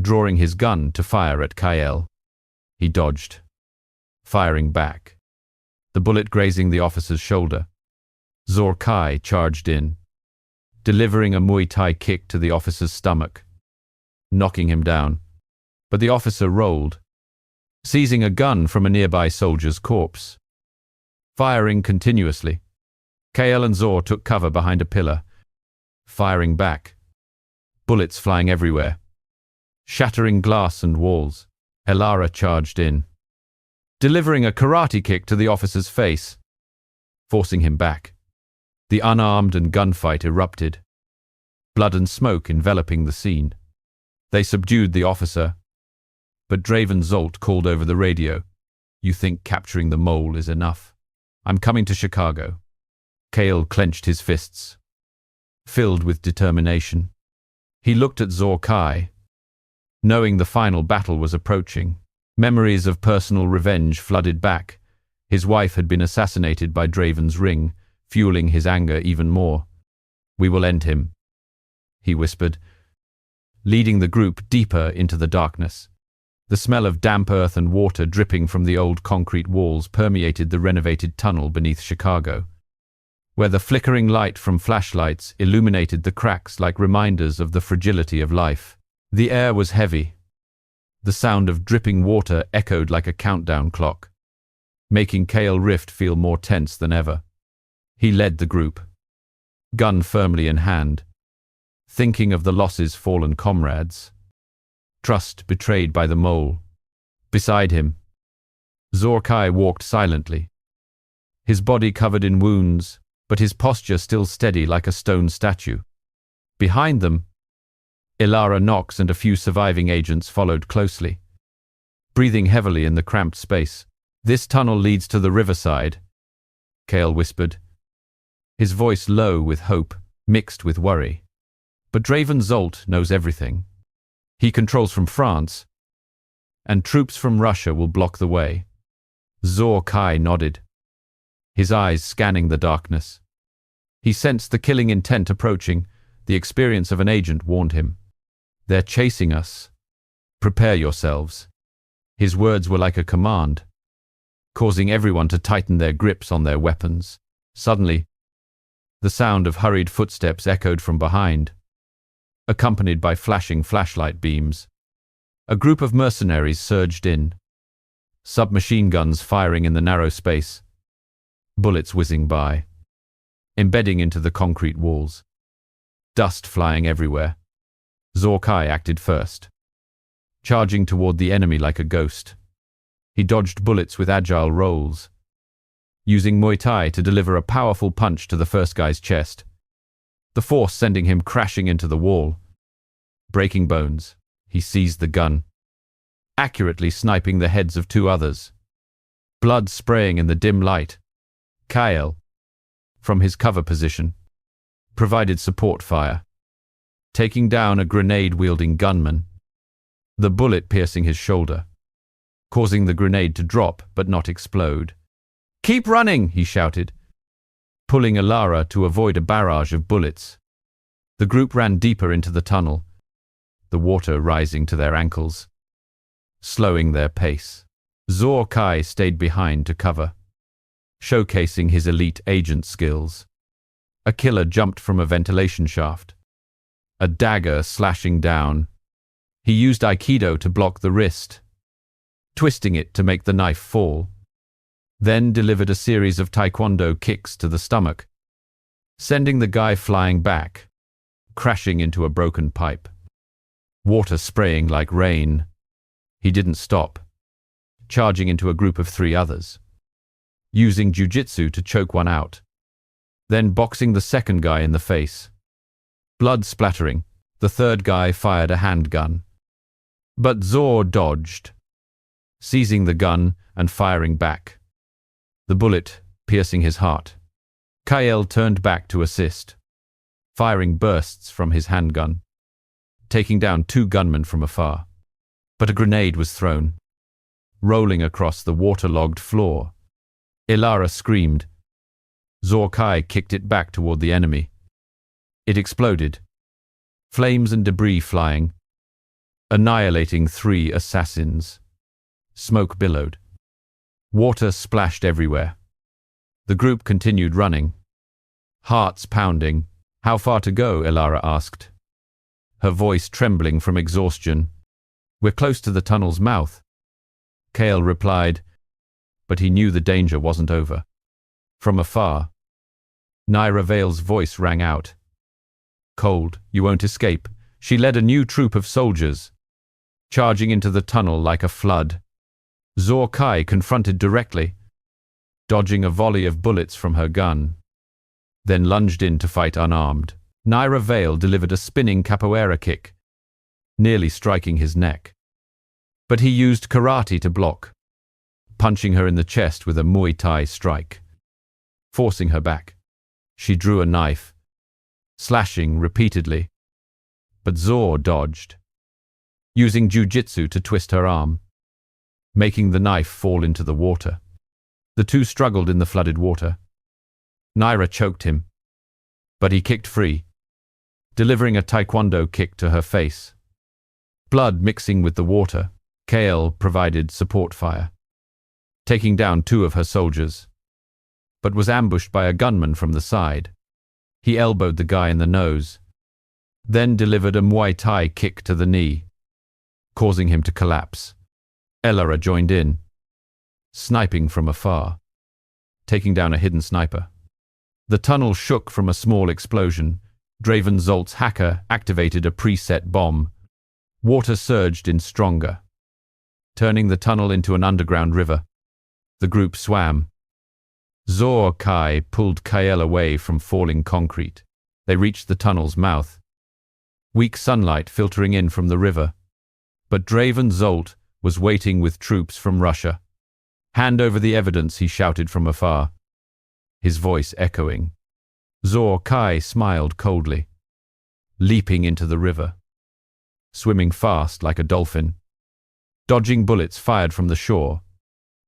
Speaker 1: drawing his gun to fire at Kyle. He dodged, firing back, the bullet grazing the officer's shoulder. Zor Kai charged in, delivering a Muay Thai kick to the officer's stomach, knocking him down. But the officer rolled, seizing a gun from a nearby soldier's corpse. Firing continuously, Kale and Zor took cover behind a pillar, firing back, bullets flying everywhere, shattering glass and walls. Elara charged in, delivering a karate kick to the officer's face, forcing him back. The unarmed and gunfight erupted, blood and smoke enveloping the scene. They subdued the officer, but Draven Zolt called over the radio, "You think capturing the mole is enough? I'm coming to Chicago." Kale clenched his fists, filled with determination. He looked at Zor Kai, knowing the final battle was approaching. Memories of personal revenge flooded back. His wife had been assassinated by Draven's ring, fueling his anger even more. "We will end him," he whispered, leading the group deeper into the darkness. The smell of damp earth and water dripping from the old concrete walls permeated the renovated tunnel beneath Chicago, where the flickering light from flashlights illuminated the cracks like reminders of the fragility of life. The air was heavy. The sound of dripping water echoed like a countdown clock, making Kale Rift feel more tense than ever. He led the group, gun firmly in hand, thinking of the losses fallen comrades, trust betrayed by the mole. Beside him, Zor Kai walked silently, his body covered in wounds, but his posture still steady like a stone statue. Behind them, Elara Knox and a few surviving agents followed closely, breathing heavily in the cramped space. "This tunnel leads to the riverside," Kale whispered, his voice low with hope, mixed with worry. "But Draven Zolt knows everything. He controls from France, and troops from Russia will block the way." Zor Kai nodded, his eyes scanning the darkness. He sensed the killing intent approaching. The experience of an agent warned him. "They're chasing us. Prepare yourselves." His words were like a command, causing everyone to tighten their grips on their weapons. Suddenly, the sound of hurried footsteps echoed from behind, accompanied by flashing flashlight beams. A group of mercenaries surged in, submachine guns firing in the narrow space, bullets whizzing by, embedding into the concrete walls, dust flying everywhere. Zor Kai acted first, charging toward the enemy like a ghost. He dodged bullets with agile rolls, using Muay Thai to deliver a powerful punch to the first guy's chest, the force sending him crashing into the wall. Breaking bones, he seized the gun, accurately sniping the heads of two others. Blood spraying in the dim light. Kyle, from his cover position, provided support fire, taking down a grenade-wielding gunman, the bullet piercing his shoulder, causing the grenade to drop but not explode. "Keep running!" he shouted, pulling Elara to avoid a barrage of bullets. The group ran deeper into the tunnel, the water rising to their ankles, slowing their pace. Zor Kai stayed behind to cover, showcasing his elite agent skills. A killer jumped from a ventilation shaft, a dagger slashing down. He used Aikido to block the wrist, twisting it to make the knife fall, then delivered a series of Taekwondo kicks to the stomach, sending the guy flying back, crashing into a broken pipe. Water spraying like rain. He didn't stop, charging into a group of 3 others, using jiu-jitsu to choke one out, then boxing the second guy in the face. Blood splattering, the third guy fired a handgun. But Zor dodged, seizing the gun and firing back, the bullet piercing his heart. Kyle turned back to assist, firing bursts from his handgun, taking down 2 gunmen from afar. But a grenade was thrown, rolling across the waterlogged floor. Ilara screamed. Zorkai kicked it back toward the enemy. It exploded, flames and debris flying, annihilating 3 assassins. Smoke billowed. Water splashed everywhere. The group continued running, hearts pounding. "How far to go?" Ilara asked, her voice trembling from exhaustion. "We're close to the tunnel's mouth," Kale replied, but he knew the danger wasn't over. From afar, Naira Vale's voice rang out. "Cold, you won't escape." She led a new troop of soldiers, charging into the tunnel like a flood. Zorkai confronted directly, dodging a volley of bullets from her gun, then lunged in to fight unarmed. Naira Vale delivered a spinning capoeira kick, nearly striking his neck. But he used karate to block, punching her in the chest with a Muay Thai strike, forcing her back. She drew a knife, slashing repeatedly, but Zor dodged, using jujitsu to twist her arm, making the knife fall into the water. The 2 struggled in the flooded water. Naira choked him, but he kicked free, delivering a taekwondo kick to her face. Blood mixing with the water, Kale provided support fire, taking down 2 of her soldiers, but was ambushed by a gunman from the side. He elbowed the guy in the nose, then delivered a Muay Thai kick to the knee, causing him to collapse. Ilara joined in, sniping from afar, taking down a hidden sniper. The tunnel shook from a small explosion. Draven Zolt's hacker activated a preset bomb. Water surged in stronger, turning the tunnel into an underground river. The group swam. Zorkai pulled Kael away from falling concrete. They reached the tunnel's mouth, weak sunlight filtering in from the river. But Draven Zolt was waiting with troops from Russia. "Hand over the evidence," he shouted from afar, his voice echoing. Zorkai smiled coldly, leaping into the river, swimming fast like a dolphin, dodging bullets fired from the shore.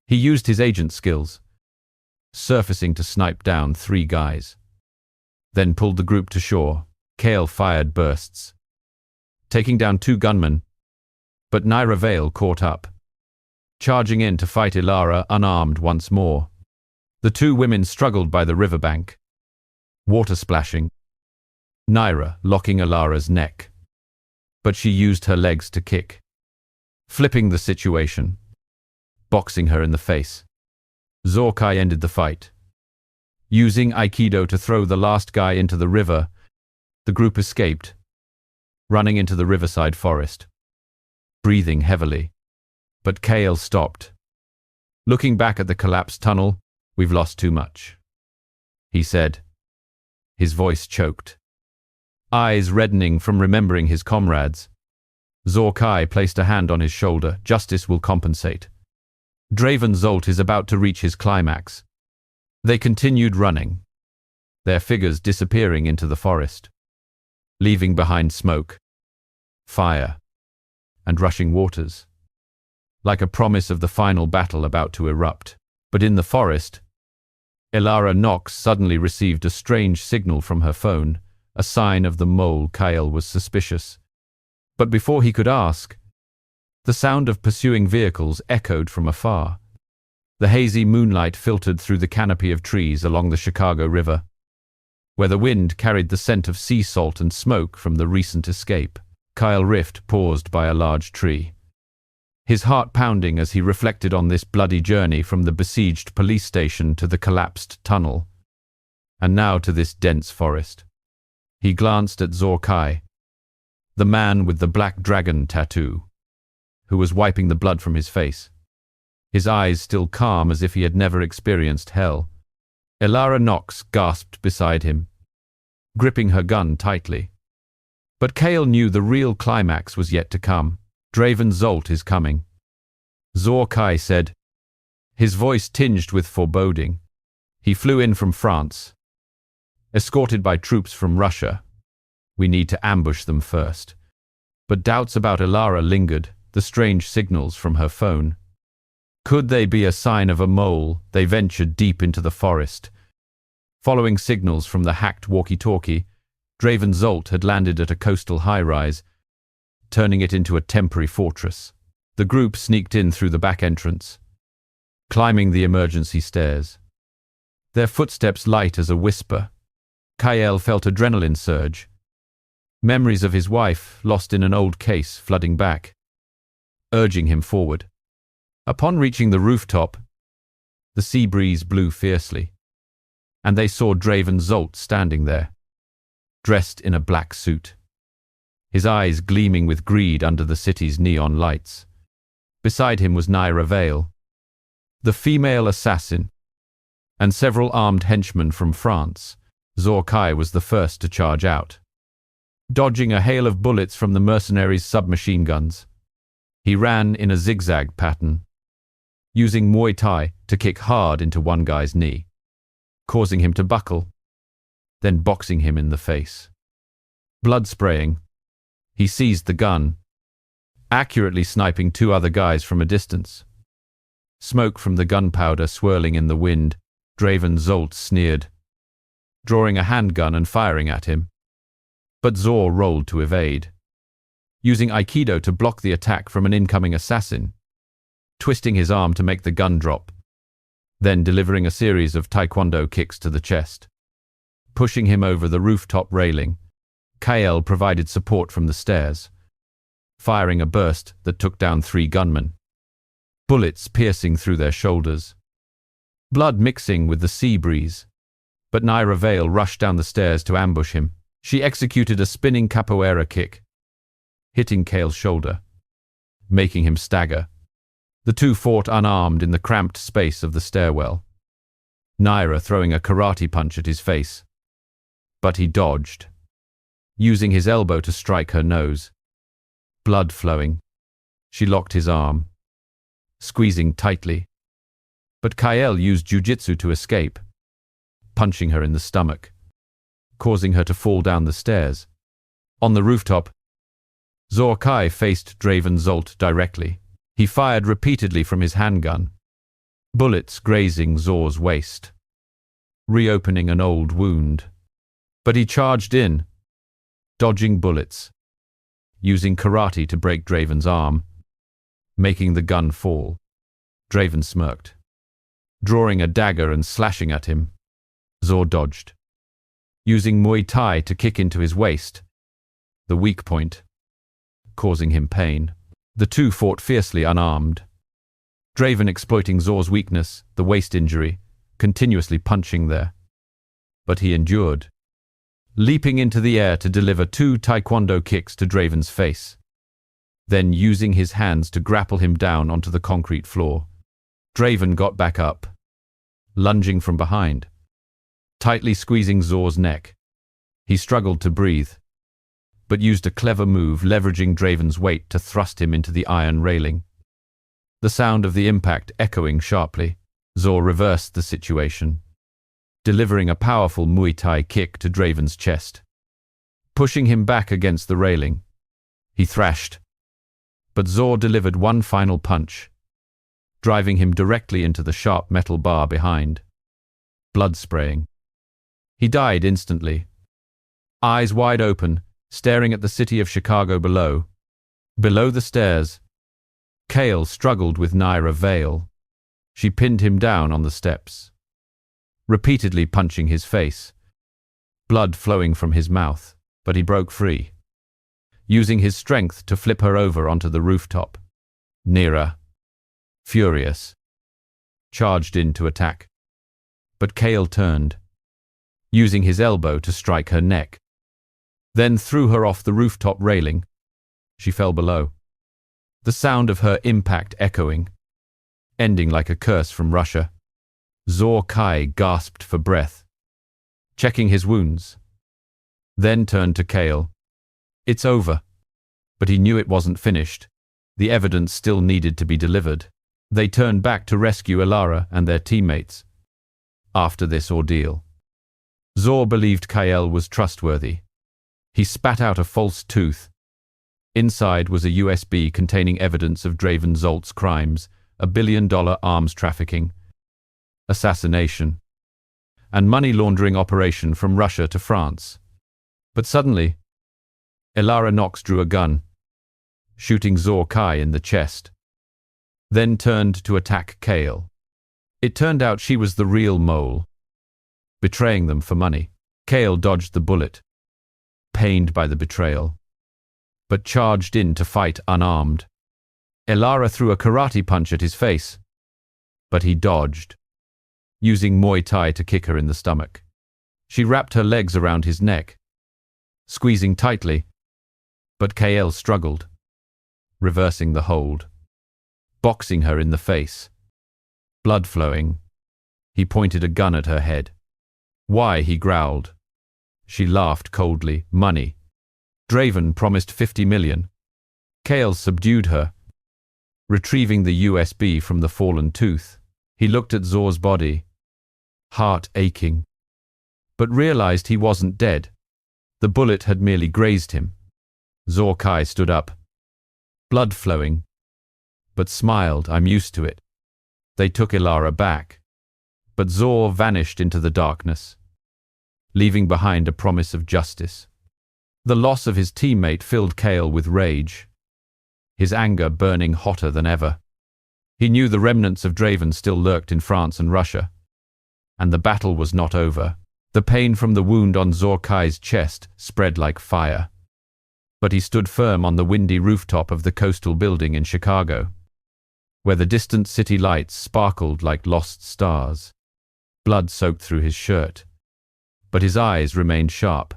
Speaker 1: He used his agent skills, surfacing to snipe down 3 guys, then pulled the group to shore. Kale fired bursts, taking down 2 gunmen, but Naira Vale caught up, charging in to fight Ilara unarmed once more. The 2 women struggled by the riverbank, water splashing, Naira locking Ilara's neck, but she used her legs to kick, flipping the situation, boxing her in the face. Zorkai ended the fight, using Aikido to throw the last guy into the river. The group escaped, running into the riverside forest, breathing heavily. But Kale stopped. Looking back at the collapsed tunnel, "We've lost too much," he said, his voice choked, eyes reddening from remembering his comrades. Zorkai placed a hand on his shoulder. "Justice will compensate. Draven Zolt is about to reach his climax." They continued running, their figures disappearing into the forest, leaving behind smoke, fire, and rushing waters, like a promise of the final battle about to erupt. But in the forest, Ilara Nox suddenly received a strange signal from her phone, a sign of the mole. Kyle was suspicious. But before he could ask, the sound of pursuing vehicles echoed from afar. The hazy moonlight filtered through the canopy of trees along the Chicago River, where the wind carried the scent of sea salt and smoke from the recent escape. Kyle Rift paused by a large tree, his heart pounding as he reflected on this bloody journey from the besieged police station to the collapsed tunnel, and now to this dense forest. He glanced at Zorkai, the man with the black dragon tattoo, who was wiping the blood from his face, his eyes still calm as if he had never experienced hell. Ilara Nox gasped beside him, gripping her gun tightly. But Kale knew the real climax was yet to come. "Draven Zolt is coming," Zorkai said, his voice tinged with foreboding. "He flew in from France, escorted by troops from Russia. We need to ambush them first." But doubts about Ilara lingered, the strange signals from her phone. Could they be a sign of a mole? They ventured deep into the forest. Following signals from the hacked walkie-talkie, Draven Zolt had landed at a coastal high-rise, turning it into a temporary fortress. The group sneaked in through the back entrance, climbing the emergency stairs. Their footsteps light as a whisper. Kael felt adrenaline surge. Memories of his wife, lost in an old case, flooding back, urging him forward. Upon reaching the rooftop, the sea breeze blew fiercely, and they saw Draven Zolt standing there, dressed in a black suit, his eyes gleaming with greed under the city's neon lights. Beside him was Naira Vale, the female assassin, and several armed henchmen from France. Zor-Kai was the first to charge out, dodging a hail of bullets from the mercenaries' submachine guns. He ran in a zigzag pattern, using Muay Thai to kick hard into one guy's knee, causing him to buckle, then boxing him in the face. Blood spraying, he seized the gun, accurately sniping two other guys from a distance. Smoke from the gunpowder swirling in the wind, Draven Zolt sneered, drawing a handgun and firing at him. But Zor rolled to evade, using Aikido to block the attack from an incoming assassin, twisting his arm to make the gun drop, then delivering a series of Taekwondo kicks to the chest. Pushing him over the rooftop railing, Kael provided support from the stairs, firing a burst that took down 3 gunmen, bullets piercing through their shoulders, blood mixing with the sea breeze. But Naira Vale rushed down the stairs to ambush him. She executed a spinning capoeira kick, hitting Kael's shoulder, making him stagger. The two fought unarmed in the cramped space of the stairwell, Naira throwing a karate punch at his face. But he dodged, using his elbow to strike her nose. Blood flowing, she locked his arm, squeezing tightly. But Kael used jujitsu to escape, punching her in the stomach, causing her to fall down the stairs. On the rooftop, Zor-Kai faced Draven Zolt directly. He fired repeatedly from his handgun, bullets grazing Zor's waist, reopening an old wound. But he charged in, dodging bullets, using karate to break Draven's arm, making the gun fall. Draven smirked, drawing a dagger and slashing at him. Zor dodged, using Muay Thai to kick into his waist, the weak point, causing him pain. The two fought fiercely unarmed, Draven exploiting Zor's weakness, the waist injury, continuously punching there. But he endured, leaping into the air to deliver 2 Taekwondo kicks to Draven's face, then using his hands to grapple him down onto the concrete floor. Draven got back up, lunging from behind, tightly squeezing Zor's neck. He struggled to breathe, but used a clever move, leveraging Draven's weight to thrust him into the iron railing. The sound of the impact echoing sharply, Zor reversed the situation, delivering a powerful Muay Thai kick to Draven's chest, pushing him back against the railing. He thrashed, but Zor delivered one final punch, driving him directly into the sharp metal bar behind. Blood spraying. He died instantly, eyes wide open, staring at the city of Chicago below. Below the stairs, Kael struggled with Naira Vale. She pinned him down on the steps, repeatedly punching his face, blood flowing from his mouth, but he broke free, using his strength to flip her over onto the rooftop. Naira, furious, charged in to attack, but Kael turned, using his elbow to strike her neck, then threw her off the rooftop railing. She fell below, the sound of her impact echoing, ending like a curse from Russia. Zor-Kai gasped for breath, checking his wounds, then turned to Kael. It's over. But he knew it wasn't finished. The evidence still needed to be delivered. They turned back to rescue Ilara and their teammates. After this ordeal, Zor believed Kael was trustworthy. He spat out a false tooth, Inside was a USB containing evidence of Draven Zolt's crimes, $1 billion arms trafficking, assassination, and money laundering operation from Russia to France. But suddenly, Elara Nox drew a gun, shooting Zor Kai in the chest, then turned to attack Kale. It turned out she was the real mole, betraying them for money. Kale dodged the bullet, pained by the betrayal, but charged in to fight unarmed. Elara threw a karate punch at his face, but he dodged, using Muay Thai to kick her in the stomach. She wrapped her legs around his neck, squeezing tightly, but Kale struggled, reversing the hold, boxing her in the face. Blood flowing, he pointed a gun at her head. "Why?" he growled. She laughed coldly. "Money. Draven promised 50 million. Kale subdued her, retrieving the USB from the fallen tooth. He looked at Zor's body, heart aching, but realized he wasn't dead. The bullet had merely grazed him. Zor Kai stood up, blood flowing, but smiled. "I'm used to it." They took Elara back, but Zor vanished into the darkness, leaving behind a promise of justice. The loss of his teammate filled Kale with rage, his anger burning hotter than ever. He knew the remnants of Draven still lurked in France and Russia, and the battle was not over. The pain from the wound on Zor Kai's chest spread like fire. But he stood firm on the windy rooftop of the coastal building in Chicago, where the distant city lights sparkled like lost stars. Blood soaked through his shirt, but his eyes remained sharp,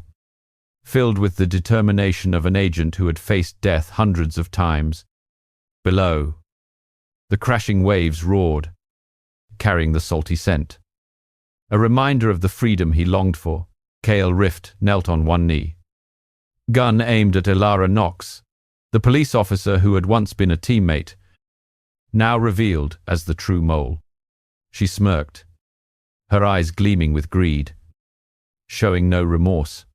Speaker 1: filled with the determination of an agent who had faced death hundreds of times. Below, the crashing waves roared, carrying the salty scent, a reminder of the freedom he longed for. Kale Rift knelt on one knee, gun aimed at Elara Nox, the police officer who had once been a teammate, now revealed as the true mole. She smirked, her eyes gleaming with greed, showing no remorse.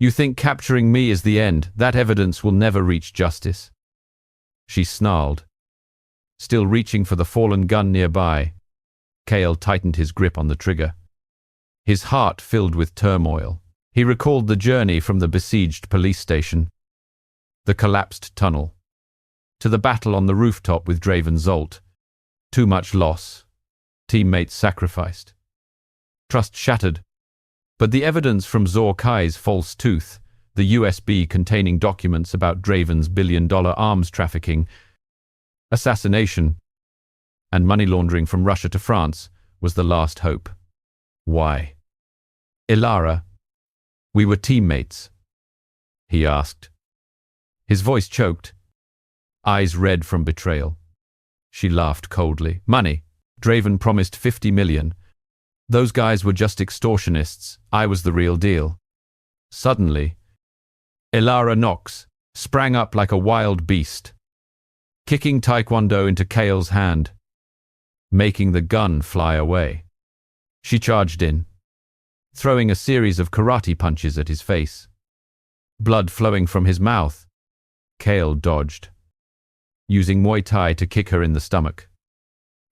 Speaker 1: "You think capturing me is the end? That evidence will never reach justice." She snarled, still reaching for the fallen gun nearby. Kale tightened his grip on the trigger, his heart filled with turmoil. He recalled the journey from the besieged police station, the collapsed tunnel, to the battle on the rooftop with Draven Zolt. Too much loss, teammates sacrificed, trust shattered. But the evidence from Zor Kai's false tooth, the USB containing documents about Draven's $1 billion arms trafficking, assassination, and money laundering from Russia to France, was the last hope. "Why?" "Elara, we were teammates," he asked. His voice choked, eyes red from betrayal. She laughed coldly. "Money. Draven promised 50 million. Those guys were just extortionists. I was the real deal." Suddenly, Elara Nox sprang up like a wild beast, kicking Taekwondo into Kale's hand, making the gun fly away. She charged in, throwing a series of karate punches at his face, blood flowing from his mouth. Kale dodged, using Muay Thai to kick her in the stomach.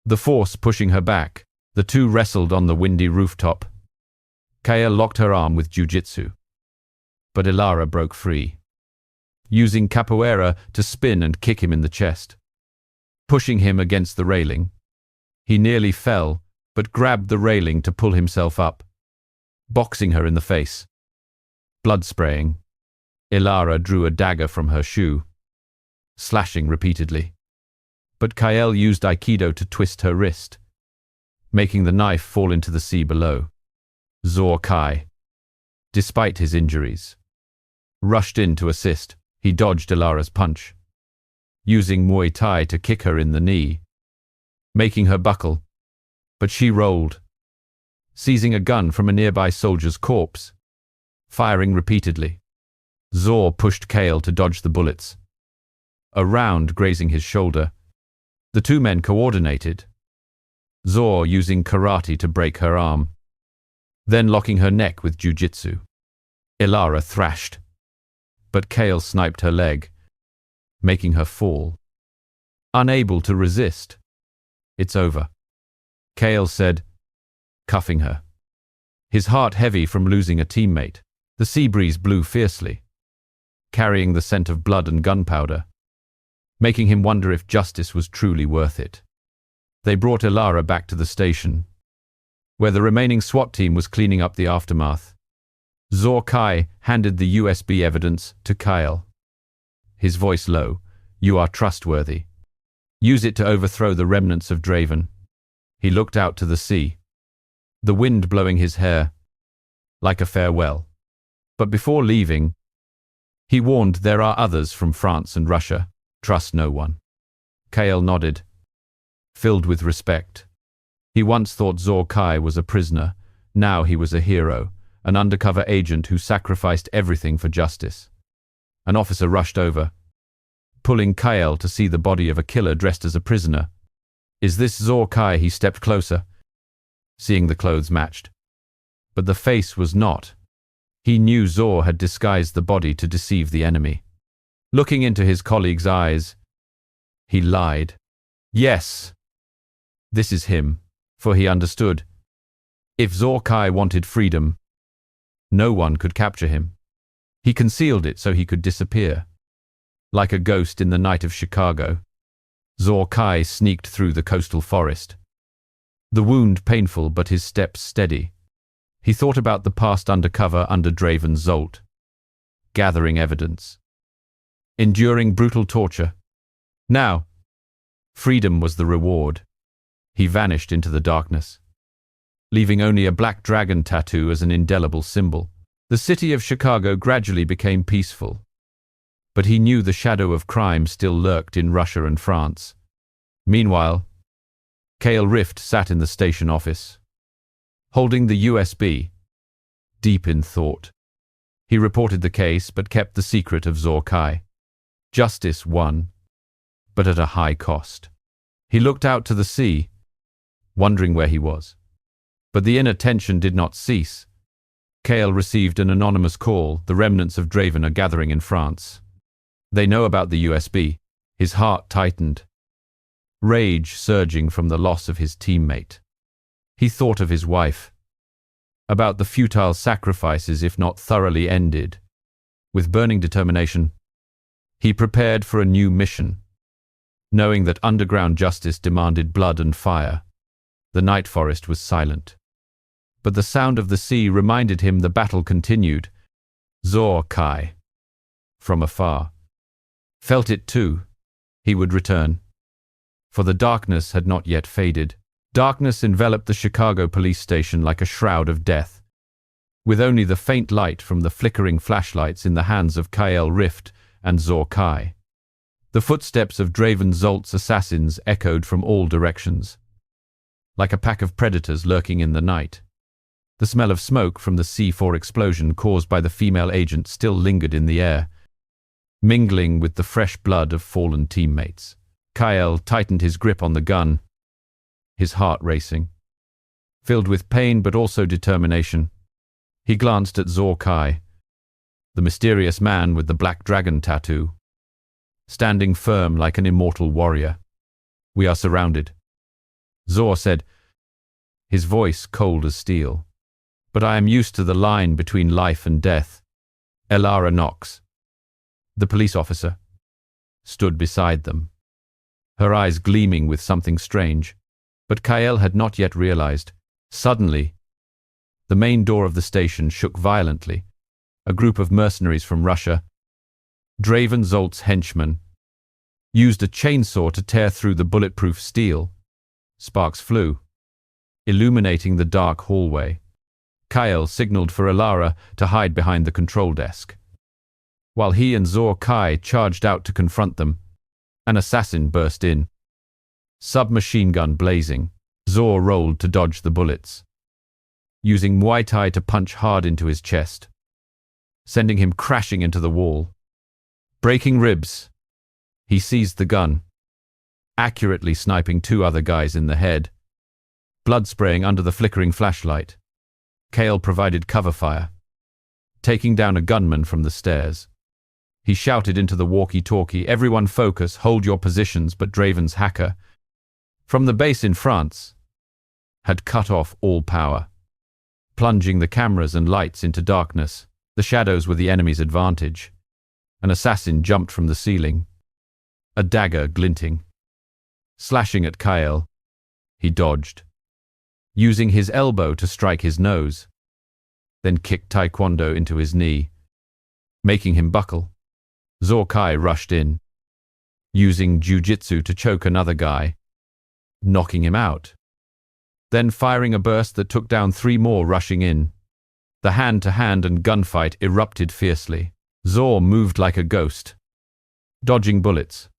Speaker 1: The force pushing her back, the two wrestled on the windy rooftop. Kale locked her arm with jiu-jitsu, but Elara broke free, using capoeira to spin and kick him in the chest, pushing him against the railing. He nearly fell, but grabbed the railing to pull himself up, boxing her in the face. Blood spraying, Elara drew a dagger from her shoe, slashing repeatedly. But Kale used Aikido to twist her wrist, making the knife fall into the sea below. Zor Kai, despite his injuries, rushed in to assist. He dodged Elara's punch, using Muay Thai to kick her in the knee, making her buckle, but she rolled, seizing a gun from a nearby soldier's corpse, firing repeatedly. Zor pushed Kale to dodge the bullets, a round grazing his shoulder. The two men coordinated, Zor using karate to break her arm, then locking her neck with jiu-jitsu. Elara thrashed, but Kale sniped her leg, making her fall. Unable to resist. "It's over," Kale said, cuffing her. His heart heavy from losing a teammate. The sea breeze blew fiercely, carrying the scent of blood and gunpowder, making him wonder if justice was truly worth it. They brought Elara back to the station, where the remaining SWAT team was cleaning up the aftermath. Zor Kai handed the USB evidence to Kyle. His voice low, "You are trustworthy. Use it to overthrow the remnants of Draven." He looked out to the sea, the wind blowing his hair like a farewell. But before leaving, he warned, "There are others from France and Russia. Trust no one." Kale nodded, filled with respect. He once thought Zor Kai was a prisoner. Now he was a hero, an undercover agent who sacrificed everything for justice. An officer rushed over, pulling Kyle to see the body of a killer dressed as a prisoner. "Is this Zor Kai?" He stepped closer, seeing the clothes matched. But the face was not. He knew Zor had disguised the body to deceive the enemy. Looking into his colleague's eyes, he lied. "Yes, this is him," for he understood. If Zor Kai wanted freedom, no one could capture him. He concealed it so he could disappear. Like a ghost in the night of Chicago, Zor Kai sneaked through the coastal forest. The wound painful, but his steps steady. He thought about the past undercover under Draven Zolt, gathering evidence, enduring brutal torture. Now, freedom was the reward. He vanished into the darkness, leaving only a black dragon tattoo as an indelible symbol. The city of Chicago gradually became peaceful, but he knew the shadow of crime still lurked in Russia and France. Meanwhile, Kale Rift sat in the station office, holding the USB, deep in thought. He reported the case but kept the secret of Zor Kai. Justice won, but at a high cost. He looked out to the sea, wondering where he was. But the inner tension did not cease. Kale received an anonymous call. "The remnants of Draven are gathering in France. They know about the USB." His heart tightened, rage surging from the loss of his teammate. He thought of his wife, about the futile sacrifices if not thoroughly ended. With burning determination, he prepared for a new mission, knowing that underground justice demanded blood and fire. The night forest was silent, but the sound of the sea reminded him the battle continued. Zor Kai, from afar, felt it too. He would return, for the darkness had not yet faded. Darkness enveloped the Chicago police station like a shroud of death, with only the faint light from the flickering flashlights in the hands of Kyle Rift and Zor Kai. The footsteps of Draven Zolt's assassins echoed from all directions, like a pack of predators lurking in the night. The smell of smoke from the C4 explosion caused by the female agent still lingered in the air, mingling with the fresh blood of fallen teammates. Kyle tightened his grip on the gun, his heart racing, filled with pain but also determination. He glanced at Zor Kai, the mysterious man with the black dragon tattoo, standing firm like an immortal warrior. "We are surrounded," Zor said, his voice cold as steel. "But I am used to the line between life and death." Elara Knox, the police officer, stood beside them, her eyes gleaming with something strange. But Kyle had not yet realized. Suddenly, the main door of the station shook violently. A group of mercenaries from Russia, Draven Zolt's henchmen, used a chainsaw to tear through the bulletproof steel. Sparks flew, illuminating the dark hallway. Kyle signaled for Elara to hide behind the control desk. While he and Zor Kai charged out to confront them, an assassin burst in. Submachine gun blazing, Zor rolled to dodge the bullets, using Muay Thai to punch hard into his chest, sending him crashing into the wall. Breaking ribs, he seized the gun, accurately sniping two other guys in the head. Blood spraying under the flickering flashlight, Kale provided cover fire, taking down a gunman from the stairs. He shouted into the walkie-talkie, "Everyone focus, hold your positions," but Draven's hacker, from the base in France, had cut off all power. Plunging the cameras and lights into darkness, the shadows were the enemy's advantage. An assassin jumped from the ceiling, a dagger glinting. Slashing at Kael, he dodged, using his elbow to strike his nose, then kicked taekwondo into his knee, making him buckle. Zhou Kai rushed in, using jiu-jitsu to choke another guy, knocking him out, then firing a burst that took down 3 more rushing in. The hand-to-hand and gunfight erupted fiercely. Zhou moved like a ghost, dodging bullets,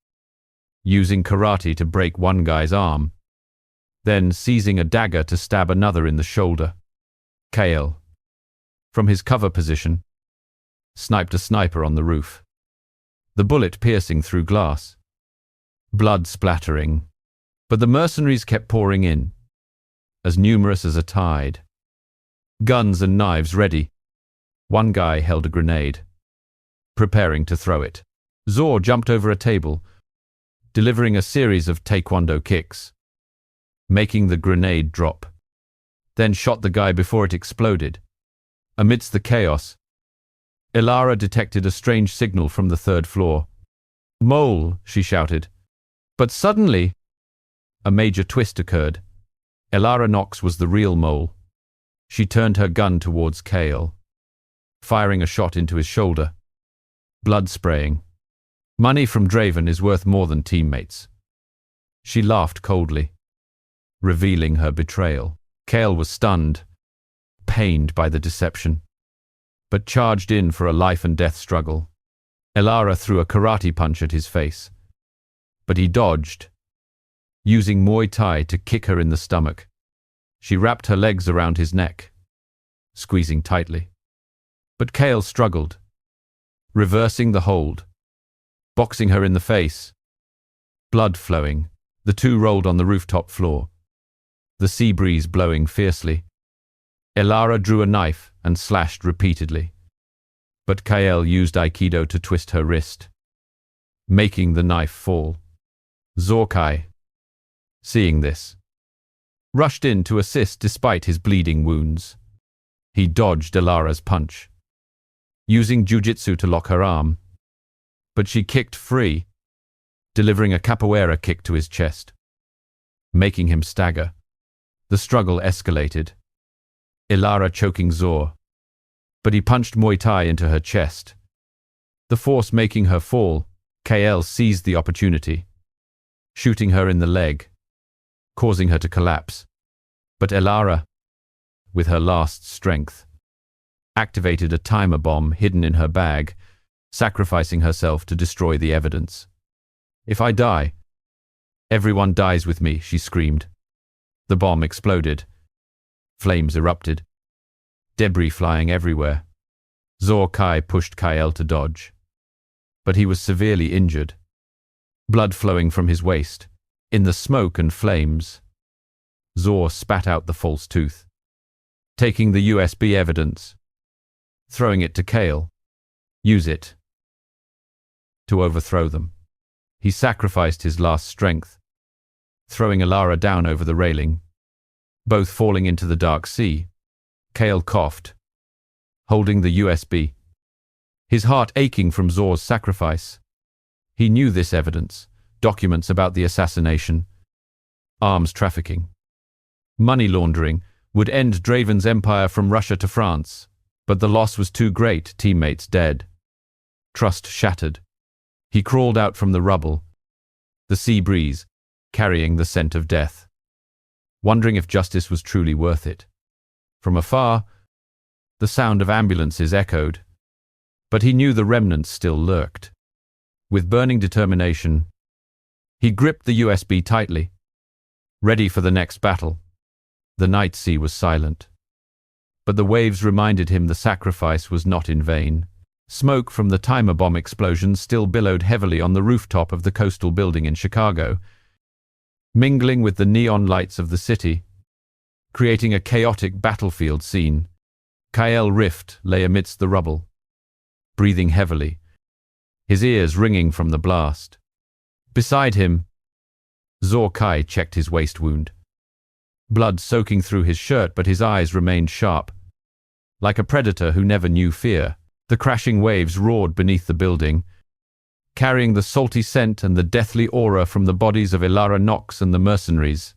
Speaker 1: using karate to break one guy's arm, then seizing a dagger to stab another in the shoulder. Kael, from his cover position, sniped a sniper on the roof, the bullet piercing through glass, blood splattering. But the mercenaries kept pouring in, as numerous as a tide, guns and knives ready. One guy held a grenade, preparing to throw it. Zhou jumped over a table, delivering a series of taekwondo kicks, making the grenade drop, then shot the guy before it exploded. Amidst the chaos, Ilara detected a strange signal from the 3rd floor. "Mole," she shouted. But suddenly, a major twist occurred. Ilara Nox was the real mole. She turned her gun towards Kael, firing a shot into his shoulder. Blood spraying. "Money from Draven is worth more than teammates." She laughed coldly, revealing her betrayal. Kael was stunned, pained by the deception, but charged in for a life-and-death struggle. Ilara threw a karate punch at his face, but he dodged, using Muay Thai to kick her in the stomach. She wrapped her legs around his neck, squeezing tightly. But Kael struggled, reversing the hold, boxing her in the face. Blood flowing, the two rolled on the rooftop floor, the sea breeze blowing fiercely. Ilara drew a knife and slashed repeatedly, but Kael used Aikido to twist her wrist, making the knife fall. Zhou Kai, seeing this, rushed in to assist despite his bleeding wounds. He dodged Ilara's punch, using jiu-jitsu to lock her arm, but she kicked free, delivering a capoeira kick to his chest, making him stagger. The struggle escalated, Ilara choking Zhou, but he punched Muay Thai into her chest. The force making her fall, Kael seized the opportunity, shooting her in the leg, causing her to collapse. But Ilara, with her last strength, activated a timer bomb hidden in her bag, sacrificing herself to destroy the evidence. "If I die, everyone dies with me," she screamed. The bomb exploded. Flames erupted, debris flying everywhere. Zhou Kai pushed Kael to dodge, but he was severely injured, blood flowing from his waist. In the smoke and flames, Zhou spat out the false tooth, taking the USB evidence, throwing it to Kael. "Use it to overthrow them." He sacrificed his last strength, throwing Ilara down over the railing, both falling into the dark sea. Kael coughed, holding the USB, his heart aching from Zhou's sacrifice. He knew this evidence, documents about the assassination, arms trafficking, money laundering, would end Draven's empire from Russia to France. But the loss was too great, teammates dead, trust shattered. He crawled out from the rubble, the sea breeze carrying the scent of death, wondering if justice was truly worth it. From afar, the sound of ambulances echoed, but he knew the remnants still lurked. With burning determination, he gripped the USB tightly, ready for the next battle. The night sea was silent, but the waves reminded him the sacrifice was not in vain. Smoke from the timer bomb explosion still billowed heavily on the rooftop of the coastal building in Chicago, mingling with the neon lights of the city, creating a chaotic battlefield scene. Kael Rift lay amidst the rubble, breathing heavily, his ears ringing from the blast. Beside him, Zhou Kai checked his waist wound. Blood soaking through his shirt, but his eyes remained sharp. Like a predator who never knew fear, the crashing waves roared beneath the building, carrying the salty scent and the deathly aura from the bodies of Ilara Nox and the mercenaries.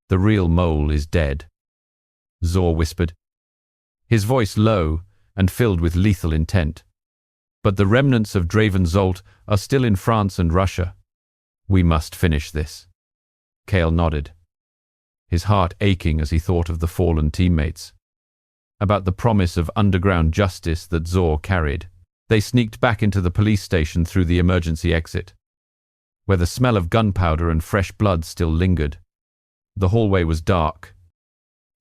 Speaker 1: "The real mole is dead," Zor whispered, his voice low and filled with lethal intent. "But the remnants of Draven Zolt are still in France and Russia. We must finish this." Kale nodded, his heart aching as he thought of the fallen teammates, about the promise of underground justice that Zor carried. They sneaked back into the police station through the emergency exit, where the smell of gunpowder and fresh blood still lingered. The hallway was dark,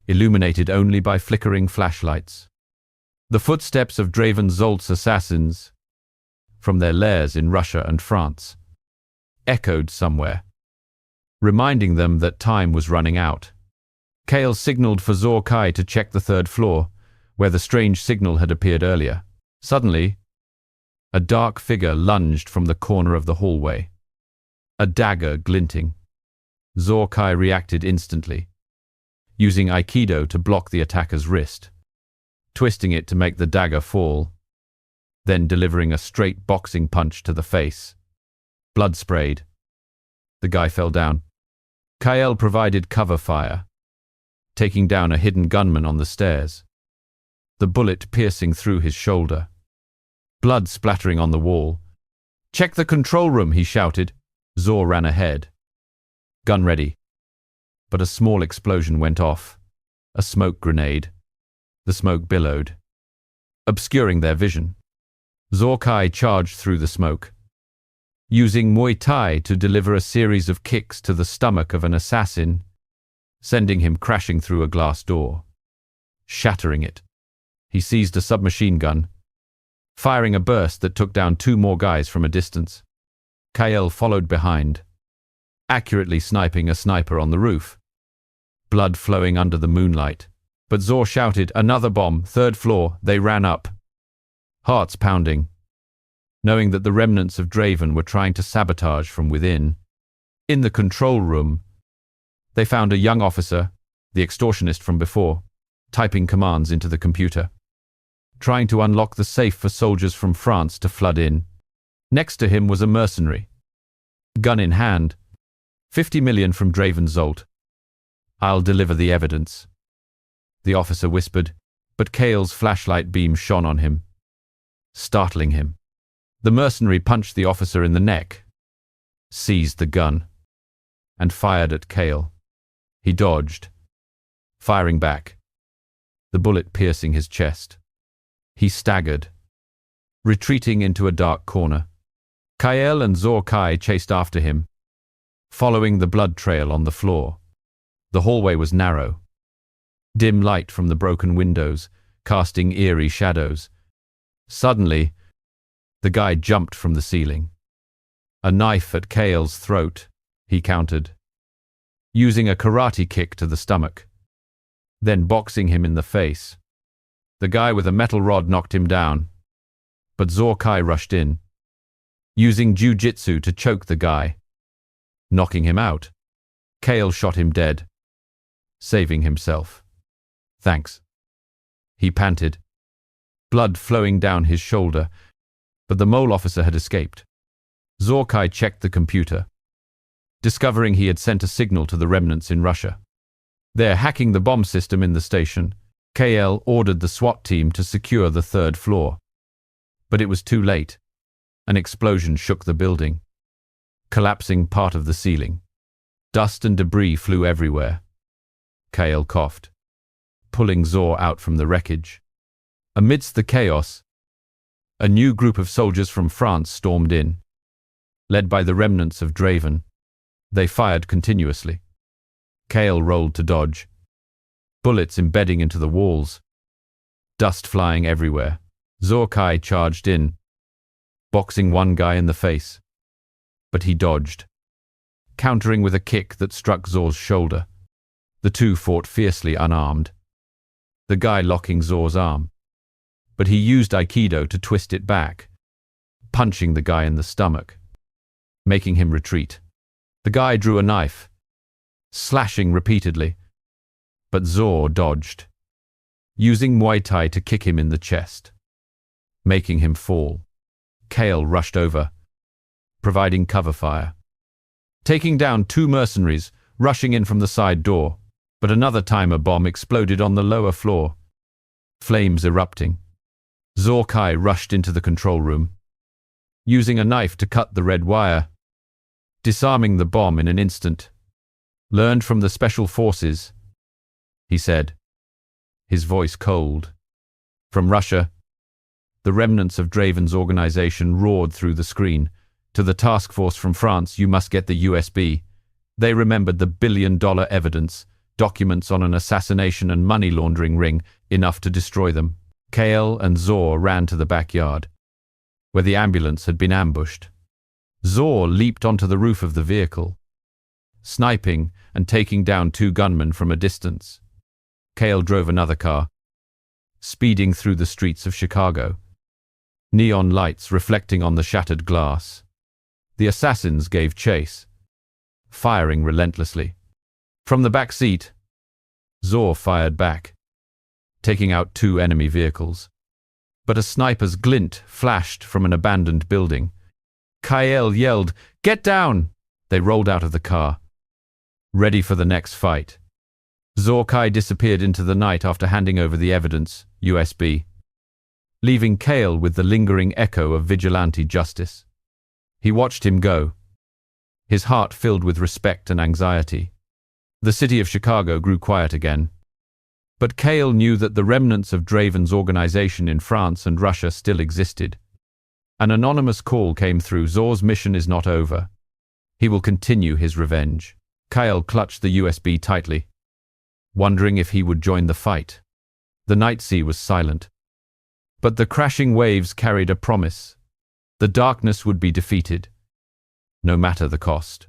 Speaker 1: illuminated only by flickering flashlights. The footsteps of Draven Zolt's assassins, from their lairs in Russia and France, echoed somewhere, reminding them that time was running out. Kale signaled for Zhou Kai to check the third floor, where the strange signal had appeared earlier. Suddenly, a dark figure lunged from the corner of the hallway, a dagger glinting. Zhou Kai reacted instantly, using Aikido to block the attacker's wrist, twisting it to make the dagger fall, then delivering a straight boxing punch to the face. Blood sprayed. The guy fell down. Kael provided cover fire, taking down a hidden gunman on the stairs, the bullet piercing through his shoulder. Blood splattering on the wall. "Check the control room," he shouted. Zor ran ahead, gun ready. But a small explosion went off, a smoke grenade. The smoke billowed, obscuring their vision. Zhou Kai charged through the smoke, using Muay Thai to deliver a series of kicks to the stomach of an assassin, sending him crashing through a glass door, shattering it. He seized a submachine gun, firing a burst that took down 2 more guys from a distance. Kael followed behind, accurately sniping a sniper on the roof. Blood flowing under the moonlight. But Zor shouted, "Another bomb, 3rd floor." They ran up, hearts pounding, knowing that the remnants of Draven were trying to sabotage from within. In the control room, they found a young officer, the extortionist from before, typing commands into the computer, trying to unlock the safe for soldiers from France to flood in. Next to him was a mercenary, gun in hand. 50 million from Draven Zolt. I'll deliver the evidence, the officer whispered, but Kale's flashlight beam shone on him, startling him. The mercenary punched the officer in the neck, seized the gun, and fired at Kale. He dodged, firing back, the bullet piercing his chest. He staggered, retreating into a dark corner. Kael and Zhou Kai chased after him, following the blood trail on the floor. The hallway was narrow, dim light from the broken windows, casting eerie shadows. Suddenly, the guy jumped from the ceiling. A knife at Kale's throat, he countered, using a karate kick to the stomach, then boxing him in the face. The guy with a metal rod knocked him down, but Zhou Kai rushed in, using jiu-jitsu to choke the guy, knocking him out. Kale shot him dead, saving himself. "Thanks," he panted, blood flowing down his shoulder, but the mole officer had escaped. Zhou Kai checked the computer, discovering he had sent a signal to the remnants in Russia. They're hacking the bomb system in the station. KL ordered the SWAT team to secure the 3rd floor. But it was too late. An explosion shook the building, collapsing part of the ceiling. Dust and debris flew everywhere. Kale coughed, pulling Zor out from the wreckage. Amidst the chaos, a new group of soldiers from France stormed in, led by the remnants of Draven. They fired continuously. Kale rolled to dodge, bullets embedding into the walls, dust flying everywhere. Zhou Kai charged in, boxing one guy in the face, but he dodged, countering with a kick that struck Zor's shoulder. The two fought fiercely unarmed, the guy locking Zor's arm, but he used Aikido to twist it back, punching the guy in the stomach, making him retreat. The guy drew a knife, slashing repeatedly, but Zor dodged, using Muay Thai to kick him in the chest, making him fall. Kale rushed over, providing cover fire, taking down 2 mercenaries rushing in from the side door, but another timer bomb exploded on the lower floor, flames erupting. Zor Kai rushed into the control room, using a knife to cut the red wire, disarming the bomb in an instant. "Learned from the special forces," he said, his voice cold. From Russia, the remnants of Draven's organization roared through the screen. "To the task force from France, you must get the USB. They remembered the billion-dollar evidence, documents on an assassination and money laundering ring, enough to destroy them." Kale and Zor ran to the backyard, where the ambulance had been ambushed. Zor leaped onto the roof of the vehicle, sniping and taking down 2 gunmen from a distance. Kale drove another car, speeding through the streets of Chicago, neon lights reflecting on the shattered glass. The assassins gave chase, firing relentlessly. From the back seat, Zor fired back, taking out 2 enemy vehicles. But a sniper's glint flashed from an abandoned building. Kyle yelled, "Get down!" They rolled out of the car, ready for the next fight. Zor Kai disappeared into the night after handing over the evidence, USB, leaving Kale with the lingering echo of vigilante justice. He watched him go, his heart filled with respect and anxiety. The city of Chicago grew quiet again. But Kale knew that the remnants of Draven's organization in France and Russia still existed. An anonymous call came through. "Zor's mission is not over. He will continue his revenge." Kyle clutched the USB tightly, wondering if he would join the fight. The night sea was silent, but the crashing waves carried a promise. The darkness would be defeated, no matter the cost.